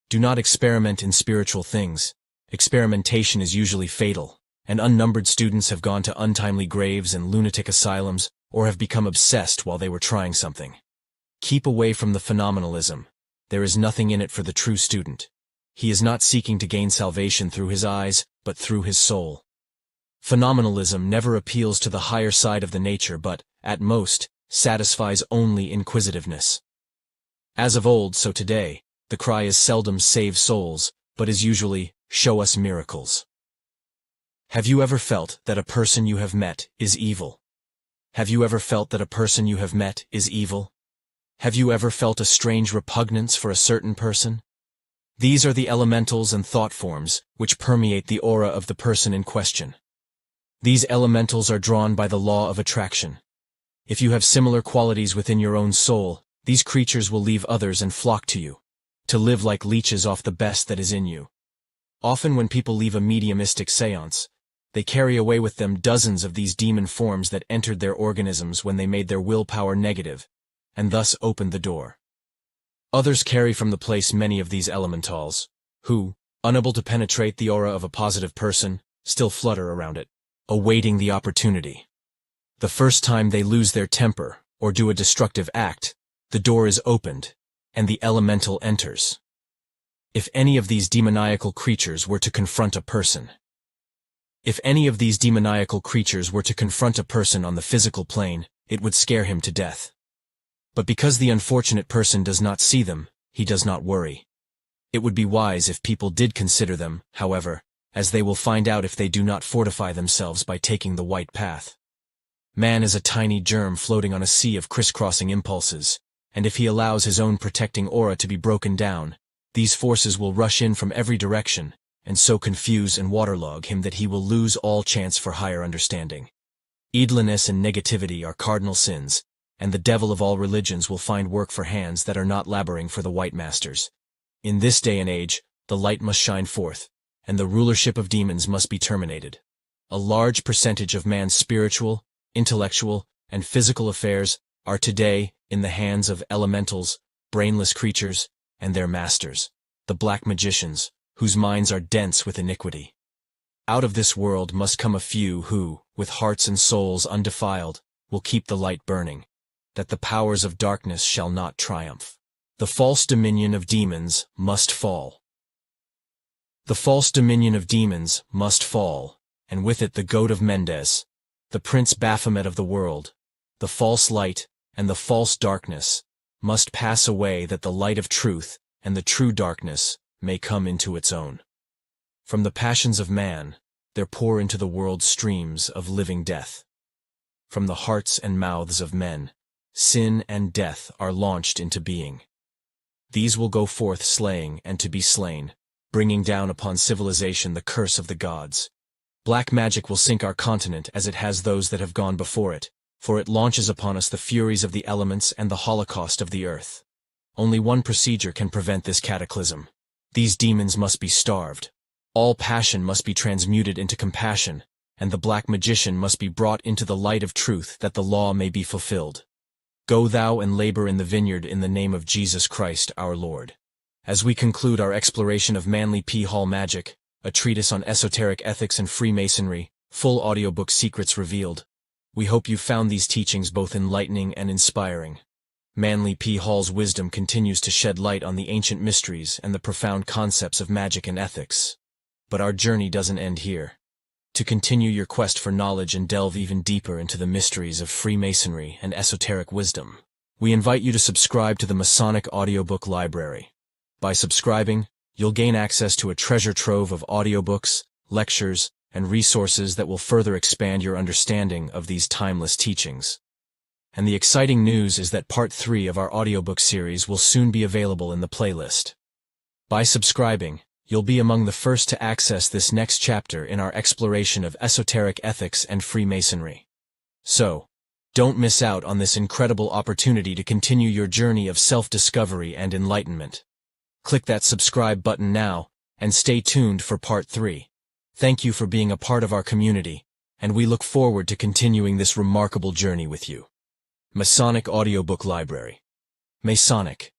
Do not experiment in spiritual things. Experimentation is usually fatal, and unnumbered students have gone to untimely graves and lunatic asylums or have become obsessed while they were trying something. Keep away from the phenomenalism. There is nothing in it for the true student. He is not seeking to gain salvation through his eyes, but through his soul. Phenomenalism never appeals to the higher side of the nature but, at most, satisfies only inquisitiveness. As of old, so today, the cry is seldom save souls, but is usually, show us miracles. Have you ever felt that a person you have met is evil? Have you ever felt that a person you have met is evil? Have you ever felt a strange repugnance for a certain person? These are the elementals and thought forms which permeate the aura of the person in question. These elementals are drawn by the law of attraction. If you have similar qualities within your own soul, these creatures will leave others and flock to you, to live like leeches off the best that is in you. Often when people leave a mediumistic seance, they carry away with them dozens of these demon forms that entered their organisms when they made their willpower negative, and thus opened the door. Others carry from the place many of these elementals, who, unable to penetrate the aura of a positive person, still flutter around it, awaiting the opportunity. The first time they lose their temper, or do a destructive act, the door is opened, and the elemental enters. If any of these demoniacal creatures were to confront a person on the physical plane, it would scare him to death. But because the unfortunate person does not see them, he does not worry. It would be wise if people did consider them, however, as they will find out if they do not fortify themselves by taking the white path. Man is a tiny germ floating on a sea of crisscrossing impulses, and if he allows his own protecting aura to be broken down, these forces will rush in from every direction, and so confuse and waterlog him that he will lose all chance for higher understanding. Idleness and negativity are cardinal sins, and the devil of all religions will find work for hands that are not laboring for the white masters. In this day and age, the light must shine forth, and the rulership of demons must be terminated. A large percentage of man's spiritual, intellectual, and physical affairs are today in the hands of elementals, brainless creatures, and their masters, the black magicians, whose minds are dense with iniquity. Out of this world must come a few who, with hearts and souls undefiled, will keep the light burning, that the powers of darkness shall not triumph. The false dominion of demons must fall. The false dominion of demons must fall, and with it the goat of Mendes, the Prince Baphomet of the world, the false light, and the false darkness, must pass away that the light of truth and the true darkness may come into its own. From the passions of man, there pour into the world streams of living death. From the hearts and mouths of men, sin and death are launched into being. These will go forth slaying and to be slain, bringing down upon civilization the curse of the gods. Black magic will sink our continent as it has those that have gone before it, for it launches upon us the furies of the elements and the holocaust of the earth. Only one procedure can prevent this cataclysm. These demons must be starved. All passion must be transmuted into compassion, and the black magician must be brought into the light of truth that the law may be fulfilled. Go thou and labor in the vineyard in the name of Jesus Christ our Lord. As we conclude our exploration of Manly P. Hall Magic, a treatise on esoteric ethics and Freemasonry, full audiobook secrets revealed, we hope you found these teachings both enlightening and inspiring. Manly P. Hall's wisdom continues to shed light on the ancient mysteries and the profound concepts of magic and ethics. But our journey doesn't end here. To continue your quest for knowledge and delve even deeper into the mysteries of Freemasonry and esoteric wisdom, we invite you to subscribe to the Masonic Audiobook Library. By subscribing, you'll gain access to a treasure trove of audiobooks, lectures, and resources that will further expand your understanding of these timeless teachings. And the exciting news is that Part 3 of our audiobook series will soon be available in the playlist. By subscribing, you'll be among the first to access this next chapter in our exploration of esoteric ethics and Freemasonry. So, don't miss out on this incredible opportunity to continue your journey of self-discovery and enlightenment. Click that subscribe button now, and stay tuned for Part 3. Thank you for being a part of our community, and we look forward to continuing this remarkable journey with you. Masonic Audiobook Library. Masonic.